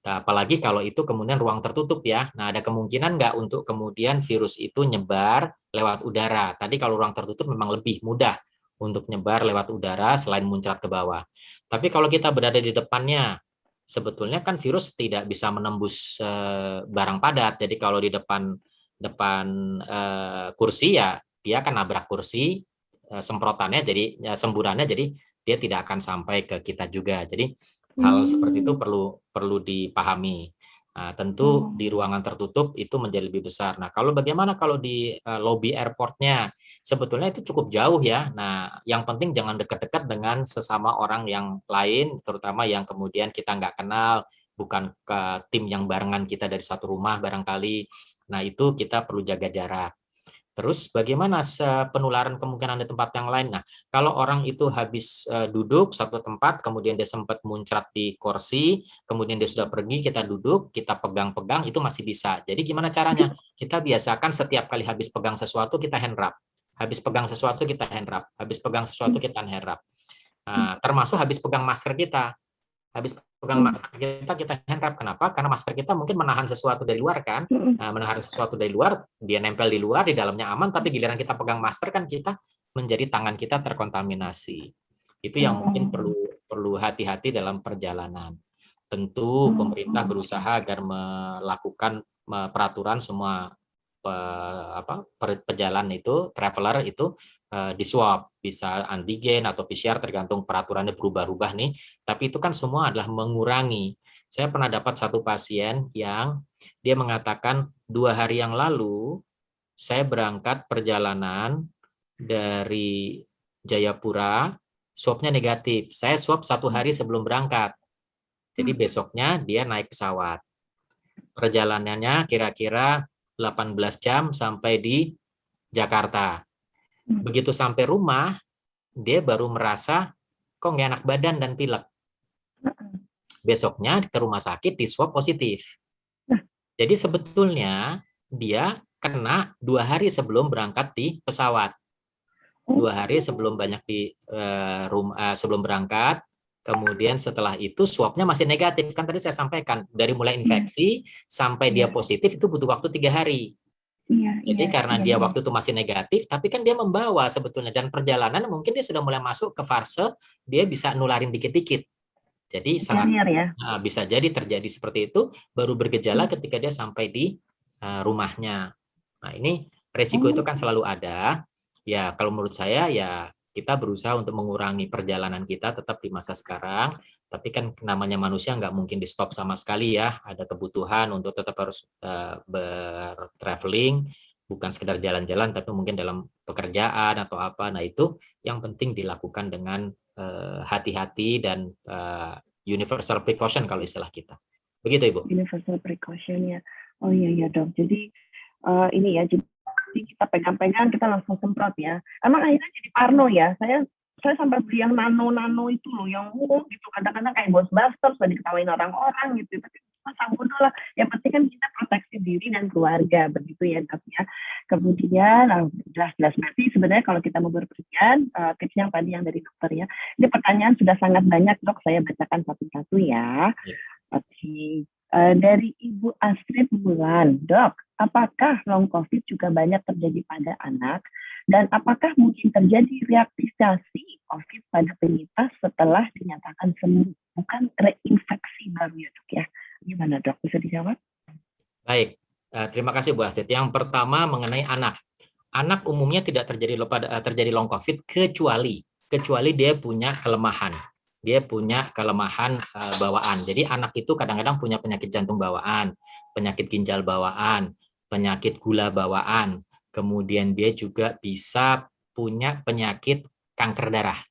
Nah, apalagi kalau itu kemudian ruang tertutup ya. Nah, ada kemungkinan nggak untuk kemudian virus itu nyebar lewat udara. Tadi kalau ruang tertutup memang lebih mudah untuk nyebar lewat udara selain muncrat ke bawah. Tapi kalau kita berada di depannya, sebetulnya kan virus tidak bisa menembus barang padat. Jadi kalau di depan kursi ya dia akan nabrak kursi, semprotannya jadi semburannya jadi dia tidak akan sampai ke kita juga. Jadi hal seperti itu perlu dipahami. Nah, tentu di ruangan tertutup itu menjadi lebih besar. Nah, bagaimana kalau di lobi airportnya? Sebetulnya itu cukup jauh ya. Nah, yang penting jangan dekat-dekat dengan sesama orang yang lain, terutama yang kemudian kita nggak kenal, bukan ke tim yang barengan kita dari satu rumah barangkali. Nah, itu kita perlu jaga jarak. Terus bagaimana penularan kemungkinan di tempat yang lain? Nah, kalau orang itu habis duduk satu tempat, kemudian dia sempat muncrat di kursi, kemudian dia sudah pergi, kita duduk, kita pegang-pegang, itu masih bisa. Jadi gimana caranya? Kita biasakan setiap kali habis pegang sesuatu, kita hand rub. Habis pegang sesuatu, kita hand rub. Habis pegang sesuatu, kita hand rub. Termasuk habis pegang masker kita. Habis pegang masker kita hand rub. Kenapa? Karena masker kita mungkin menahan sesuatu dari luar kan, menahan sesuatu dari luar, dia nempel di luar, di dalamnya aman, tapi giliran kita pegang masker kan kita menjadi tangan kita terkontaminasi. Itu yang mungkin perlu hati-hati dalam perjalanan. Tentu pemerintah berusaha agar melakukan peraturan semua pejalan itu, traveler itu di swab, bisa antigen atau PCR tergantung peraturannya berubah-ubah nih. Tapi itu kan semua adalah mengurangi. Saya pernah dapat satu pasien yang dia mengatakan 2 hari yang lalu saya berangkat perjalanan dari Jayapura, swabnya negatif. Saya swab 1 hari sebelum berangkat. Jadi besoknya dia naik pesawat. Perjalanannya kira-kira 18 jam sampai di Jakarta. Begitu sampai rumah, dia baru merasa kok nggak enak badan dan pilek. Besoknya ke rumah sakit di swab positif. Jadi sebetulnya dia kena 2 hari sebelum berangkat di pesawat. 2 hari sebelum sebelum berangkat. Kemudian setelah itu swabnya masih negatif. Kan tadi saya sampaikan, dari mulai infeksi sampai dia positif itu butuh waktu 3 hari. Jadi karena dia waktu itu masih negatif, tapi kan dia membawa sebetulnya. Dan perjalanan mungkin dia sudah mulai masuk ke fase, dia bisa nularin dikit-dikit. Jadi bisa jadi terjadi seperti itu, baru bergejala ketika dia sampai di rumahnya. Nah ini resiko itu kan selalu ada. Ya kalau menurut saya ya kita berusaha untuk mengurangi perjalanan kita tetap di masa sekarang, tapi kan namanya manusia nggak mungkin di stop sama sekali ya, ada kebutuhan untuk tetap harus bertraveling, bukan sekedar jalan-jalan, tapi mungkin dalam pekerjaan atau apa. Nah itu yang penting dilakukan dengan hati-hati dan universal precaution kalau istilah kita. Begitu Ibu. Universal precaution ya. Oh iya Dok. Jadi ini ya, jadi kita pegang-pegang kita langsung semprot ya. Emang akhirnya jadi parno ya. Saya sampai beli yang nano itu loh, yang gitu. Kadang-kadang kayak Ghostbusters, sudah diketawain orang-orang gitu. Tapi pasang bodoh lah. Yang penting kan kita proteksi diri dan keluarga, begitu ya Dok ya. Kemudian, jelas berarti sebenarnya kalau kita mau berpergian, tips yang tadi yang dari dokter ya. Ini pertanyaan sudah sangat banyak Dok, saya bacakan satu-satu ya. Oke. Dari Ibu Astrid Bulan, Dok, apakah long COVID juga banyak terjadi pada anak? Dan apakah mungkin terjadi reaktivasi COVID pada penyintas setelah dinyatakan sembuh? Bukan reinfeksi baru ya Dok ya? Gimana Dok, bisa dijawab? Baik, terima kasih Bu Astrid. Yang pertama mengenai anak. Anak umumnya tidak terjadi long COVID kecuali dia punya kelemahan. Dia punya kelemahan bawaan. Jadi anak itu kadang-kadang punya penyakit jantung bawaan, penyakit ginjal bawaan, penyakit gula bawaan. Kemudian dia juga bisa punya penyakit kanker darah.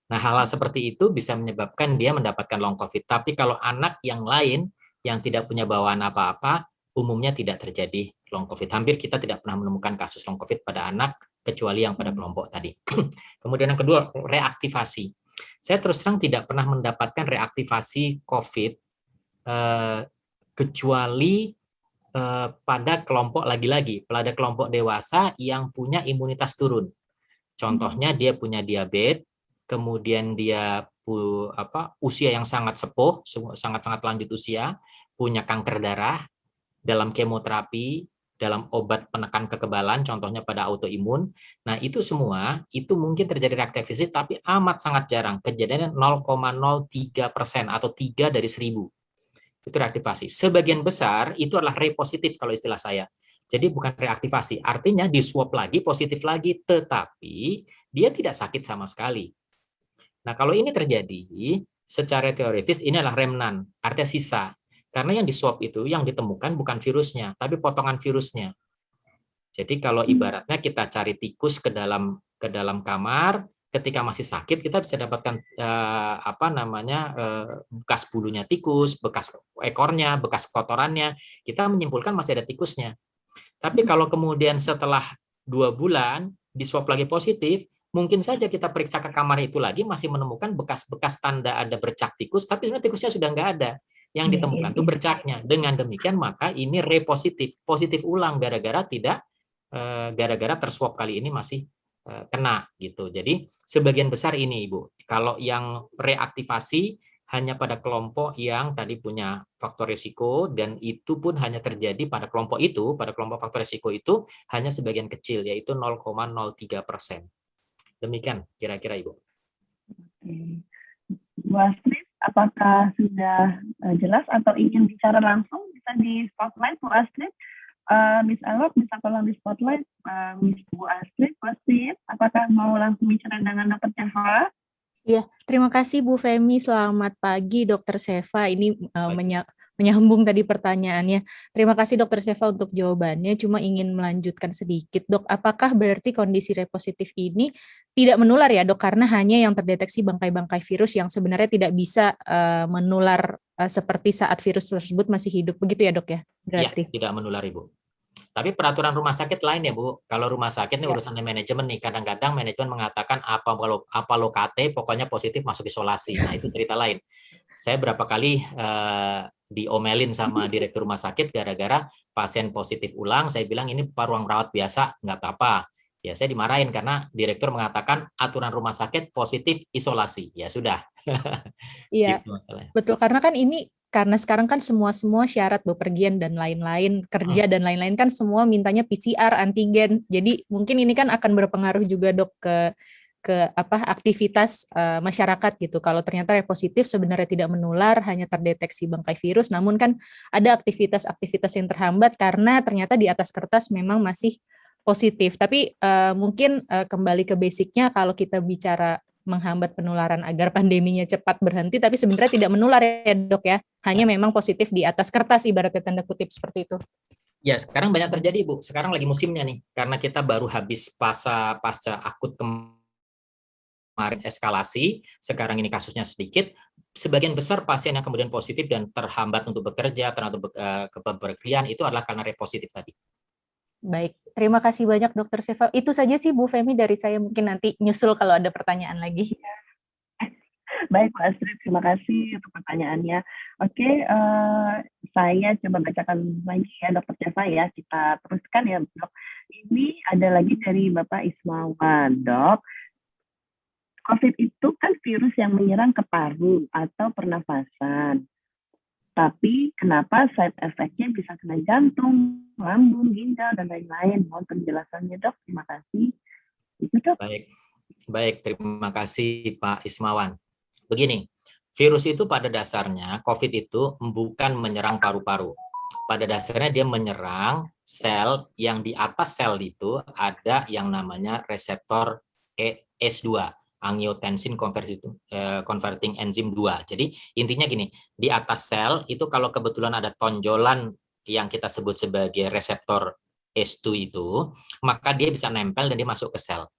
Nah, hal-hal seperti itu bisa menyebabkan dia mendapatkan long COVID. Tapi kalau anak yang lain yang tidak punya bawaan apa-apa, umumnya tidak terjadi long COVID. Hampir kita tidak pernah menemukan kasus long COVID pada anak, kecuali yang pada kelompok tadi. Kemudian yang kedua, reaktivasi. Saya terus terang tidak pernah mendapatkan reaktivasi COVID, kecuali pada kelompok lagi-lagi, pada kelompok dewasa yang punya imunitas turun. Contohnya dia punya diabetes, kemudian dia usia yang sangat sepuh, sangat-sangat lanjut usia, punya kanker darah, dalam kemoterapi, dalam obat penekan kekebalan, contohnya pada autoimun. Nah, itu semua, itu mungkin terjadi reaktivasi, tapi amat sangat jarang. Kejadiannya 0,03% atau 3 dari 1000. Itu reaktivasi. Sebagian besar itu adalah repositif kalau istilah saya. Jadi bukan reaktivasi, artinya di swab lagi, positif lagi, tetapi dia tidak sakit sama sekali. Nah, kalau ini terjadi, secara teoritis ini adalah remnan, artinya sisa. Karena yang di swab itu, yang ditemukan bukan virusnya, tapi potongan virusnya. Jadi kalau ibaratnya kita cari tikus ke dalam kamar, ketika masih sakit, kita bisa dapatkan bekas bulunya tikus, bekas ekornya, bekas kotorannya. Kita menyimpulkan masih ada tikusnya. Tapi kalau kemudian setelah 2 bulan, di swab lagi positif, mungkin saja kita periksa ke kamar itu lagi, masih menemukan bekas-bekas tanda ada bercak tikus, tapi sebenarnya tikusnya sudah nggak ada. Yang ditemukan itu bercaknya. Dengan demikian maka ini repositif, positif ulang gara-gara terswab kali ini masih kena gitu. Jadi sebagian besar ini Ibu. Kalau yang reaktivasi hanya pada kelompok yang tadi punya faktor risiko, dan itu pun hanya terjadi pada kelompok faktor risiko itu hanya sebagian kecil, yaitu 0,03%. Demikian kira-kira Ibu. Bu Astrid, apakah sudah jelas atau ingin bicara langsung? Bisa di spotlight Bu Astrid. Miss Alok bisa tolong di spotlight Miss Bu Astrid. Apakah mau langsung bicara dengan Dr. Seva? Iya, terima kasih Bu Femi. Selamat pagi Dr. Seva. Ini menyambung tadi pertanyaannya. Terima kasih Dr. Seva untuk jawabannya. Cuma ingin melanjutkan sedikit, Dok. Apakah berarti kondisi repositif ini tidak menular ya, Dok? Karena hanya yang terdeteksi bangkai-bangkai virus yang sebenarnya tidak bisa menular seperti saat virus tersebut masih hidup. Begitu ya, Dok ya? Berarti. Ya, tidak menular, Ibu. Tapi peraturan rumah sakit lain ya Bu. Kalau rumah sakit ini urusan manajemen nih. Kadang-kadang manajemen mengatakan apa lokate, pokoknya positif masuk isolasi. Nah itu cerita lain. Saya berapa kali diomelin sama direktur rumah sakit gara-gara pasien positif ulang. Saya bilang ini ruang rawat biasa, nggak apa-apa. Ya saya dimarahin karena direktur mengatakan aturan rumah sakit positif isolasi. Ya sudah. Iya, gitu masalahnya. Betul. Karena kan ini karena sekarang kan semua syarat bepergian dan lain-lain, kerja dan lain-lain kan semua mintanya PCR, antigen. Jadi mungkin ini kan akan berpengaruh juga Dok ke aktivitas masyarakat gitu. Kalau ternyata positif sebenarnya tidak menular, hanya terdeteksi bangkai virus, namun kan ada aktivitas-aktivitas yang terhambat karena ternyata di atas kertas memang masih positif. Tapi mungkin kembali ke basicnya, kalau kita bicara menghambat penularan agar pandeminya cepat berhenti, tapi sebenarnya tidak menular ya dok ya, hanya memang positif di atas kertas ibaratnya tanda kutip seperti itu. Ya, sekarang banyak terjadi, Bu. Sekarang lagi musimnya nih, karena kita baru habis pasca akut kemarin eskalasi, sekarang ini kasusnya sedikit, sebagian besar pasien yang kemudian positif dan terhambat untuk bekerja, terhambat bepergian, itu adalah karena repositif tadi. Baik, terima kasih banyak Dokter Seva. Itu saja sih Bu Femi dari saya, mungkin nanti nyusul kalau ada pertanyaan lagi. Baik, Pak Astrid, terima kasih untuk pertanyaannya. Oke, saya coba bacakan lagi ya, Dokter Seva ya. Kita teruskan ya, Dok. Ini ada lagi dari Bapak Ismawan, Dok. COVID itu kan virus yang menyerang ke paru atau pernafasan. Tapi kenapa side effect-nya bisa kena jantung, lambung, ginjal, dan lain-lain? Mohon penjelasannya, Dok. Terima kasih. Itu, Dok. Baik, terima kasih Pak Ismawan. Begini, virus itu pada dasarnya, COVID itu bukan menyerang paru-paru. Pada dasarnya dia menyerang sel yang di atas sel itu ada yang namanya reseptor S2, angiotensin converting enzyme 2. Jadi intinya gini, di atas sel itu kalau kebetulan ada tonjolan yang kita sebut sebagai reseptor S2 itu, maka dia bisa nempel dan dia masuk ke sel.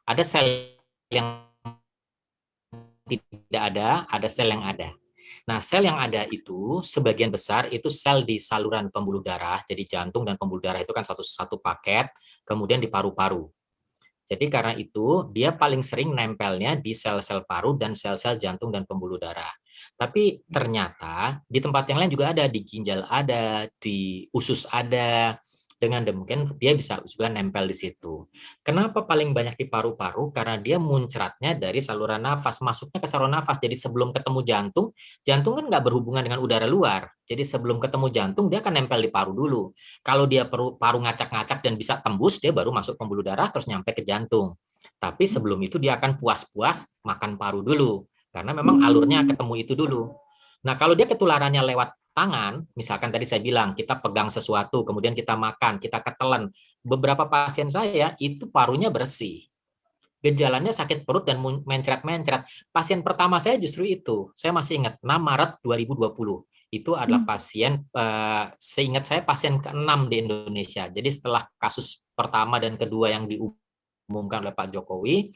Ada sel yang tidak ada sel yang ada. Nah, sel yang ada itu sebagian besar itu sel di saluran pembuluh darah, jadi jantung dan pembuluh darah itu kan satu paket, kemudian di paru-paru. Jadi karena itu dia paling sering nempelnya di sel-sel paru dan sel-sel jantung dan pembuluh darah. Tapi ternyata di tempat yang lain juga ada, di ginjal ada, di usus ada. Dengan demikian dia bisa juga nempel di situ. Kenapa paling banyak di paru-paru? Karena dia muncratnya dari saluran nafas, masuknya ke saluran nafas. Jadi sebelum ketemu jantung, jantung kan nggak berhubungan dengan udara luar. Jadi sebelum ketemu jantung, dia akan nempel di paru dulu. Kalau dia paru ngacak-ngacak dan bisa tembus, dia baru masuk pembuluh darah terus nyampe ke jantung. Tapi sebelum itu dia akan puas-puas makan paru dulu. Karena memang alurnya ketemu itu dulu. Nah, kalau dia ketularannya lewat tangan, misalkan tadi saya bilang, kita pegang sesuatu, kemudian kita makan, kita ketelan. Beberapa pasien saya itu parunya bersih. Gejalanya sakit perut dan mencret-mencret. Pasien pertama saya justru itu. Saya masih ingat, 6 Maret 2020. Itu adalah pasien, seingat saya pasien ke-6 di Indonesia. Jadi setelah kasus pertama dan kedua yang diumumkan oleh Pak Jokowi,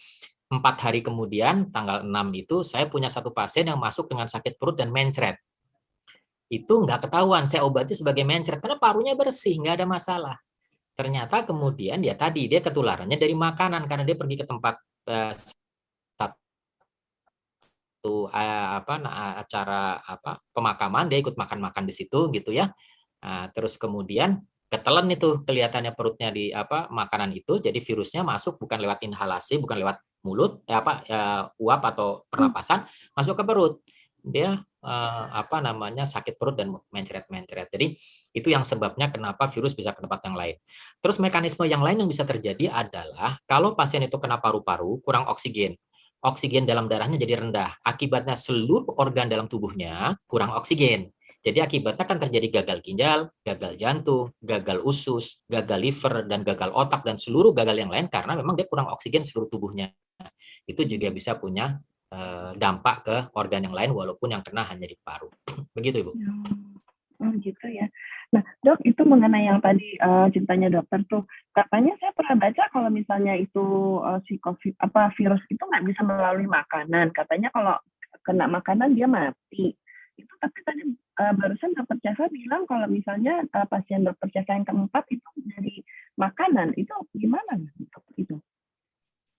4 hari kemudian, tanggal 6 itu, saya punya satu pasien yang masuk dengan sakit perut dan mencret. Itu nggak ketahuan, saya obati sebagai mencret karena parunya bersih, nggak ada masalah. Ternyata kemudian dia ketularannya dari makanan karena dia pergi ke tempat acara pemakaman, dia ikut makan-makan di situ gitu ya. Terus kemudian ketelan itu kelihatannya perutnya di makanan itu, jadi virusnya masuk bukan lewat inhalasi, bukan lewat mulut, uap atau pernapasan, masuk ke perut. Dia sakit perut dan mencret-mencret. Jadi itu yang sebabnya kenapa virus bisa ke tempat yang lain. Terus mekanisme yang lain yang bisa terjadi adalah kalau pasien itu kena paru-paru, kurang oksigen. Oksigen dalam darahnya jadi rendah. Akibatnya seluruh organ dalam tubuhnya kurang oksigen. Jadi akibatnya kan terjadi gagal ginjal, gagal jantung, gagal usus, gagal liver, dan gagal otak, dan seluruh gagal yang lain karena memang dia kurang oksigen seluruh tubuhnya. Itu juga bisa punya dampak ke organ yang lain walaupun yang kena hanya di paru. Begitu, Ibu. Oh, gitu ya. Nah, Dok, itu mengenai yang tadi ceritanya dokter tuh, katanya saya pernah baca kalau misalnya itu si COVID virus itu nggak bisa melalui makanan. Katanya kalau kena makanan dia mati. Itu tapi tadi barusan Dokter Seva bilang kalau misalnya pasien Dokter Seva yang keempat itu dari makanan. Itu gimana itu?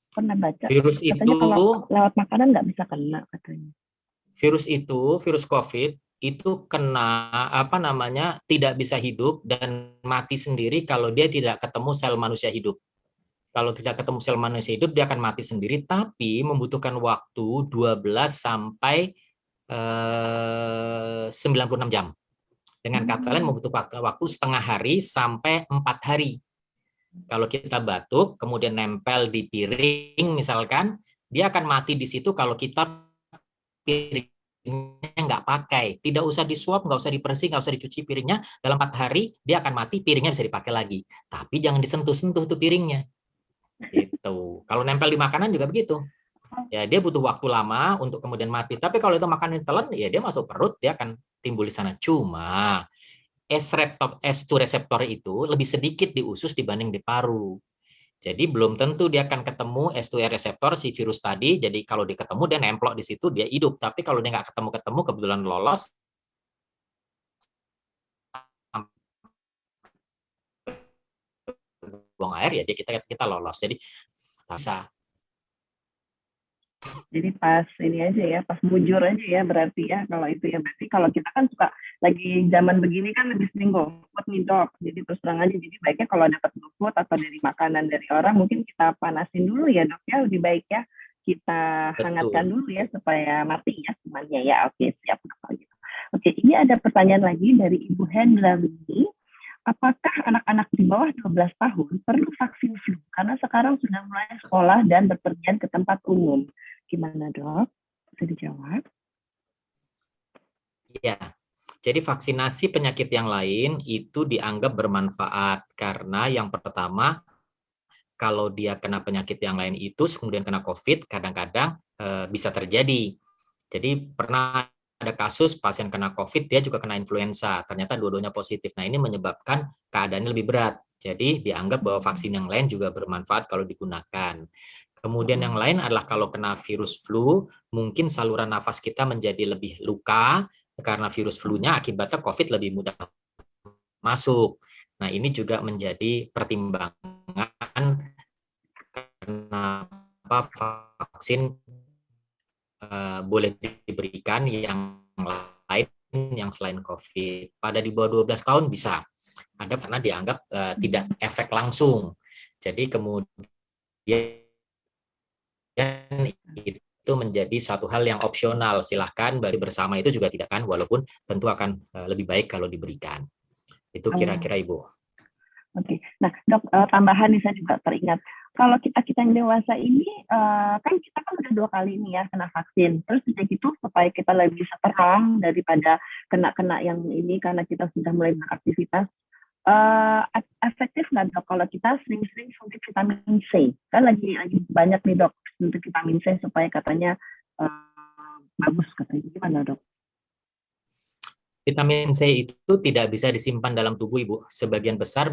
Pernah baca virus katanya itu kalau lewat makanan nggak bisa kena katanya. Virus COVID itu kena tidak bisa hidup dan mati sendiri kalau dia tidak ketemu sel manusia hidup. Kalau tidak ketemu sel manusia hidup dia akan mati sendiri, tapi membutuhkan waktu 12 sampai 96 jam. Dengan kata lain membutuhkan waktu setengah hari sampai 4 hari. Kalau kita batuk, kemudian nempel di piring misalkan, dia akan mati di situ kalau kita piring nggak pakai, tidak usah disuap, nggak usah dibersih, nggak usah dicuci piringnya, dalam 4 hari dia akan mati, piringnya bisa dipakai lagi. Tapi jangan disentuh-sentuh tuh piringnya. Gitu. Kalau nempel di makanan juga begitu. Ya, dia butuh waktu lama untuk kemudian mati. Tapi kalau itu makanan telan, ya dia masuk perut, dia akan timbul di sana. Cuma S2 reseptor itu lebih sedikit di usus dibanding di paru. Jadi belum tentu dia akan ketemu S2 reseptor si virus tadi. Jadi kalau dia ketemu dia nemplok di situ dia hidup. Tapi kalau dia nggak ketemu kebetulan lolos buang air ya dia kita lolos. Jadi bisa. Jadi pas ini aja ya, pas bujur aja ya berarti ya kalau itu ya. Berarti kalau kita kan suka lagi zaman begini kan lebih sering GoFood nih dok. Jadi terus terang aja, jadi baiknya kalau dapat GoFood atau dari makanan dari orang mungkin kita panasin dulu ya dok ya, lebih baik ya. Kita hangatkan Betul. dulu ya supaya mati ya semuanya ya. Oke siap kalau gitu. Oke, ini ada pertanyaan lagi dari Ibu Hendra Winnie. Apakah anak-anak di bawah 12 tahun perlu vaksin flu? Karena sekarang sudah mulai sekolah dan berpergian ke tempat umum. Gimana dok? Bisa dijawab? Ya. Jadi vaksinasi penyakit yang lain itu dianggap bermanfaat karena yang pertama kalau dia kena penyakit yang lain itu kemudian kena COVID kadang-kadang bisa terjadi. Jadi pernah ada kasus pasien kena COVID, dia juga kena influenza. Ternyata dua-duanya positif. Nah, ini menyebabkan keadaannya lebih berat. Jadi dianggap bahwa vaksin yang lain juga bermanfaat kalau digunakan. Kemudian yang lain adalah kalau kena virus flu, mungkin saluran nafas kita menjadi lebih luka karena virus flu-nya akibatnya COVID lebih mudah masuk. Nah, ini juga menjadi pertimbangan kenapa vaksin boleh diberikan yang lain yang selain COVID. Pada di bawah 12 tahun bisa. Ada karena dianggap tidak efek langsung. Jadi kemudian itu menjadi satu hal yang opsional. Silahkan bagi bersama itu juga tidak kan, walaupun tentu akan lebih baik kalau diberikan. Itu kira-kira Ibu. Oke, nah dok, tambahan nih saya juga teringat, kalau kita yang dewasa ini kan kita kan udah 2 kali nih ya kena vaksin, terus udah gitu supaya kita lebih bisa terang daripada kena yang ini karena kita sudah mulai beraktivitas, efektif nggak dok kalau kita sering-sering suntik vitamin C? Kan lagi banyak nih dok suntik vitamin C supaya katanya bagus katanya, gimana dok? Vitamin C itu tidak bisa disimpan dalam tubuh Ibu. Sebagian besar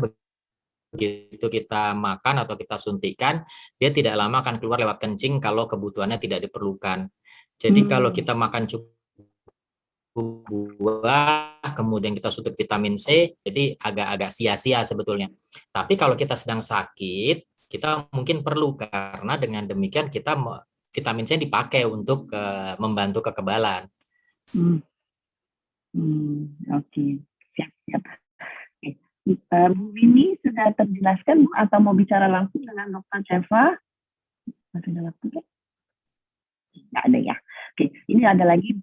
begitu kita makan atau kita suntikan, dia tidak lama akan keluar lewat kencing kalau kebutuhannya tidak diperlukan. Jadi kalau kita makan cukup buah, kemudian kita suntik vitamin C, jadi agak-agak sia-sia sebetulnya. Tapi kalau kita sedang sakit, kita mungkin perlu karena dengan demikian kita vitamin C dipakai untuk membantu kekebalan. Oke, siap. Bu Winnie sudah terjelaskan atau mau bicara langsung dengan Dr. Seva? Masih ada waktu ya? Nggak ada ya. Oke, ini ada lagi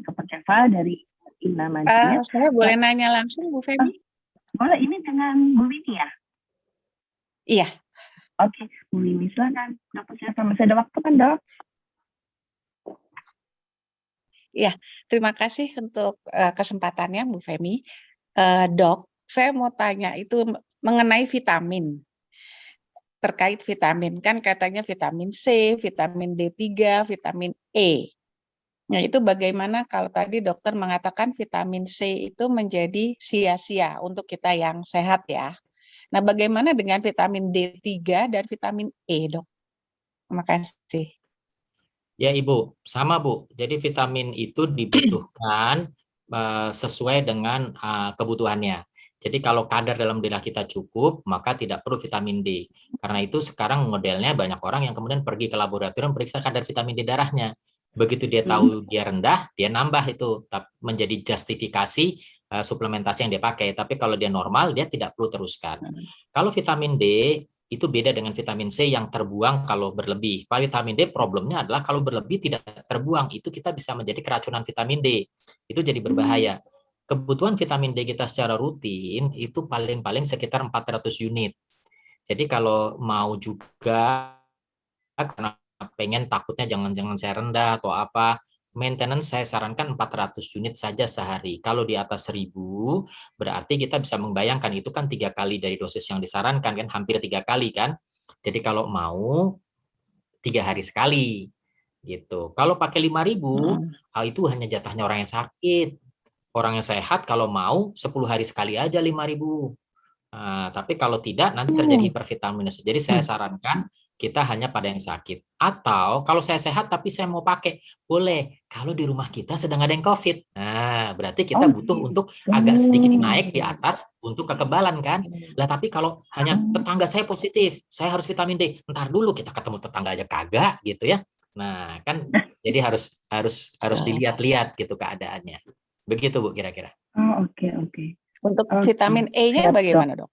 Dr. Seva dari Ina Majid. Saya boleh nanya langsung Bu Femi? Boleh, ini dengan Bu Winnie ya? Iya. Oke, Bu Winnie silakan. Dr. Seva, masih ada waktu kan dok? Iya, terima kasih untuk kesempatannya Bu Femi. Dok, saya mau tanya itu mengenai vitamin. Terkait vitamin, kan katanya vitamin C, vitamin D3, vitamin E. Nah, itu bagaimana kalau tadi dokter mengatakan vitamin C itu menjadi sia-sia untuk kita yang sehat ya. Nah, bagaimana dengan vitamin D3 dan vitamin E, dok? Terima kasih. Ya Ibu, sama Bu. Jadi vitamin itu dibutuhkan sesuai dengan kebutuhannya. Jadi kalau kadar dalam darah kita cukup, maka tidak perlu vitamin D. Karena itu sekarang modelnya banyak orang yang kemudian pergi ke laboratorium periksa kadar vitamin D darahnya. Begitu dia tahu dia rendah, dia nambah itu menjadi justifikasi suplementasi yang dia pakai. Tapi kalau dia normal, dia tidak perlu teruskan. Kalau vitamin D itu beda dengan vitamin C yang terbuang kalau berlebih. Vitamin D problemnya adalah kalau berlebih tidak terbuang, itu kita bisa menjadi keracunan vitamin D. Itu jadi berbahaya. Kebutuhan vitamin D kita secara rutin itu paling-paling sekitar 400 unit. Jadi kalau mau juga karena pengen takutnya jangan-jangan saya rendah atau apa, maintenance saya sarankan 400 unit saja sehari. Kalau di atas 1000, berarti kita bisa membayangkan itu kan 3 kali dari dosis yang disarankan kan, hampir 3 kali kan. Jadi kalau mau 3 hari sekali gitu. Kalau pakai 5.000, itu hanya jatahnya orang yang sakit. Orang yang sehat kalau mau 10 hari sekali aja 5.000. Nah, tapi kalau tidak nanti terjadi hipervitaminasi. Jadi saya sarankan kita hanya pada yang sakit. Atau kalau saya sehat tapi saya mau pakai, boleh. Kalau di rumah kita sedang ada yang COVID. Nah, berarti kita butuh untuk agak sedikit naik di atas untuk kekebalan kan. Lah tapi kalau hanya tetangga saya positif, saya harus vitamin D. Ntar dulu kita ketemu tetangga aja kagak gitu ya. Nah, kan jadi harus dilihat-lihat gitu keadaannya. Begitu Bu kira-kira. Oke. Untuk vitamin E-nya bagaimana, Dok?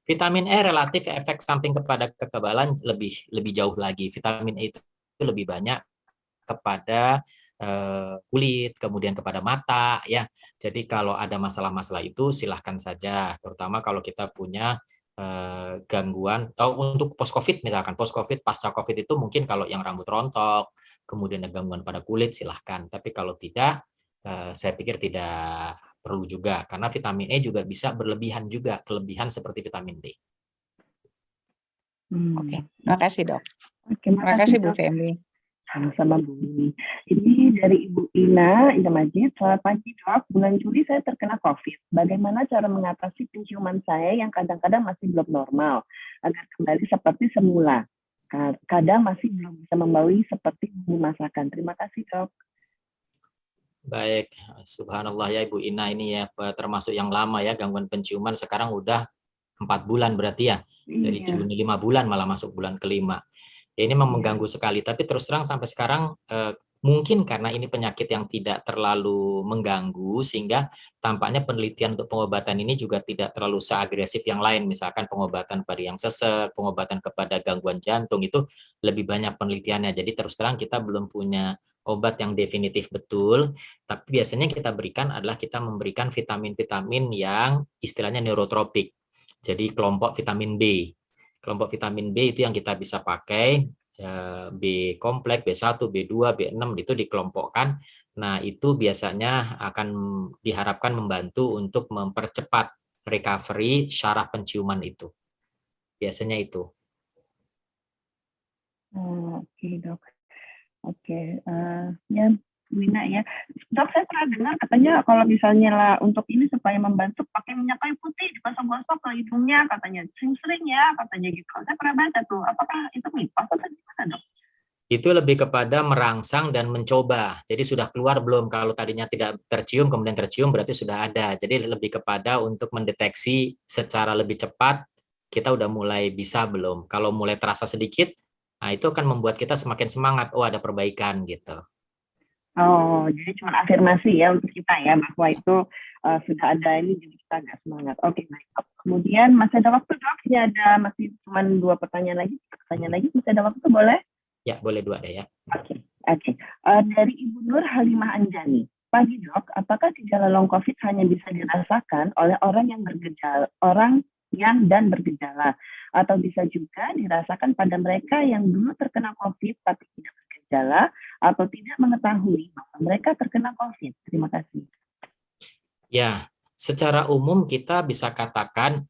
Vitamin E relatif efek samping kepada kekebalan lebih jauh lagi. Vitamin E itu lebih banyak kepada kulit, kemudian kepada mata ya. Jadi kalau ada masalah-masalah itu silahkan saja, terutama kalau kita punya gangguan untuk post COVID misalkan, post COVID pasca COVID itu mungkin kalau yang rambut rontok, kemudian ada gangguan pada kulit silahkan. Tapi kalau tidak, saya pikir tidak perlu juga, karena vitamin E juga bisa berlebihan juga, kelebihan seperti vitamin D. Oke, terima kasih Dok. Terima kasih Bu Femi. Sama-sama Bu. Ini dari Ibu Ina Majid. Selamat pagi Dok, bulan Juli saya terkena COVID. Bagaimana cara mengatasi penciuman saya yang kadang-kadang masih belum normal, agar kembali seperti semula? Kadang masih belum bisa membaui seperti bumbu masakan. Terima kasih Dok. Baik, subhanallah ya Ibu Ina, ini ya termasuk yang lama ya gangguan penciuman, sekarang udah 4 bulan berarti ya, dari Juni 5 bulan malah masuk bulan kelima. Ya, ini memang mengganggu sekali, tapi terus terang sampai sekarang mungkin karena ini penyakit yang tidak terlalu mengganggu sehingga tampaknya penelitian untuk pengobatan ini juga tidak terlalu seagresif yang lain, misalkan pengobatan pada yang sesek, pengobatan kepada gangguan jantung itu lebih banyak penelitiannya. Jadi terus terang kita belum punya obat yang definitif betul, tapi biasanya kita berikan adalah kita memberikan vitamin-vitamin yang istilahnya neurotropik. Jadi kelompok vitamin B. Kelompok vitamin B itu yang kita bisa pakai, B kompleks, B1, B2, B6 itu dikelompokkan. Nah, itu biasanya akan diharapkan membantu untuk mempercepat recovery syaraf penciuman itu. Biasanya itu. Oke, Dok. Oke, ya Wina ya. Dok, saya pernah dengar katanya kalau misalnya lah untuk ini supaya membantu pakai minyak kayu putih digosok-gosok ke hidungnya, katanya sering-sering ya, katanya gitu. Saya pernah baca tuh. Apakah itu mitos atau gimana Dok? Itu lebih kepada merangsang dan mencoba. Jadi sudah keluar belum? Kalau tadinya tidak tercium, kemudian tercium berarti sudah ada. Jadi lebih kepada untuk mendeteksi secara lebih cepat, kita udah mulai bisa belum? Kalau mulai terasa sedikit, nah itu akan membuat kita semakin semangat, oh ada perbaikan gitu. Oh, jadi cuma afirmasi ya untuk kita ya, bahwa itu sudah ada ini, jadi kita agak semangat. Oke, baik. Kemudian masih ada waktu Dok? Ini ada masih cuma 2 pertanyaan lagi. Masih ada waktu, boleh? Ya, boleh 2 deh ya. Oke. Dari Ibu Nur Halimah Anjani. Pagi Dok, apakah gejala long COVID hanya bisa dirasakan oleh orang yang bergejala, atau bisa juga dirasakan pada mereka yang dulu terkena COVID tapi tidak bergejala atau tidak mengetahui bahwa mereka terkena COVID? Terima kasih. Ya, secara umum kita bisa katakan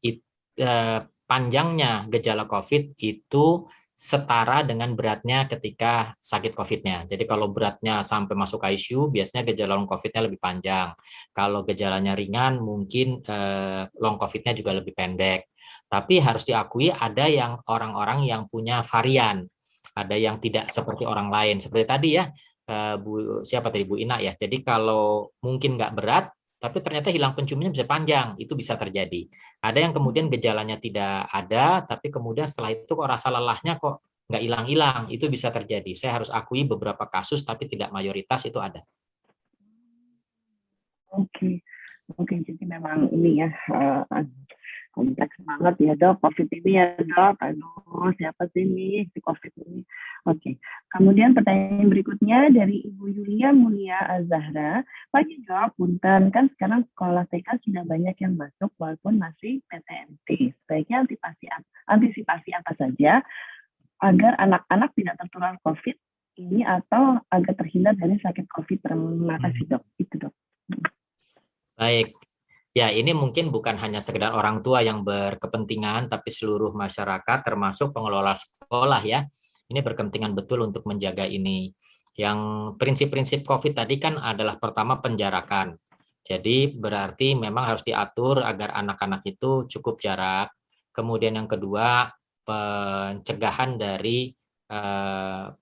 panjangnya gejala COVID itu setara dengan beratnya ketika sakit COVID-nya. Jadi kalau beratnya sampai masuk ICU, biasanya gejala long COVID-nya lebih panjang. Kalau gejalanya ringan, mungkin long COVID-nya juga lebih pendek. Tapi harus diakui ada yang orang-orang yang punya varian, ada yang tidak seperti orang lain. Seperti tadi ya, siapa tadi Bu Ina ya. Jadi kalau mungkin nggak berat, tapi ternyata hilang penciumannya bisa panjang, itu bisa terjadi. Ada yang kemudian gejalanya tidak ada, tapi kemudian setelah itu kok rasa lelahnya kok nggak hilang-hilang, itu bisa terjadi. Saya harus akui beberapa kasus, tapi tidak mayoritas itu ada. Oke, jadi memang ini ya, kompleks banget ya Dok, COVID ini ya Dok. Aduh, siapa sih ini si COVID ini? Oke. Kemudian pertanyaan berikutnya dari Ibu Yulia Mulia Azahra. Pagi Dok, punten, kan sekarang sekolah TK sudah banyak yang masuk walaupun masih PTMT. Sebaiknya antisipasi apa saja agar anak-anak tidak tertular COVID ini ini atau agar terhindar dari sakit COVID? Terima kasih dok. Itu dok. Baik. Ya, ini mungkin bukan hanya sekedar orang tua yang berkepentingan, tapi seluruh masyarakat termasuk pengelola sekolah ya. Ini berkepentingan betul untuk menjaga ini. Yang prinsip-prinsip COVID tadi kan adalah pertama penjarakan. Jadi berarti memang harus diatur agar anak-anak itu cukup jarak. Kemudian yang kedua, pencegahan dari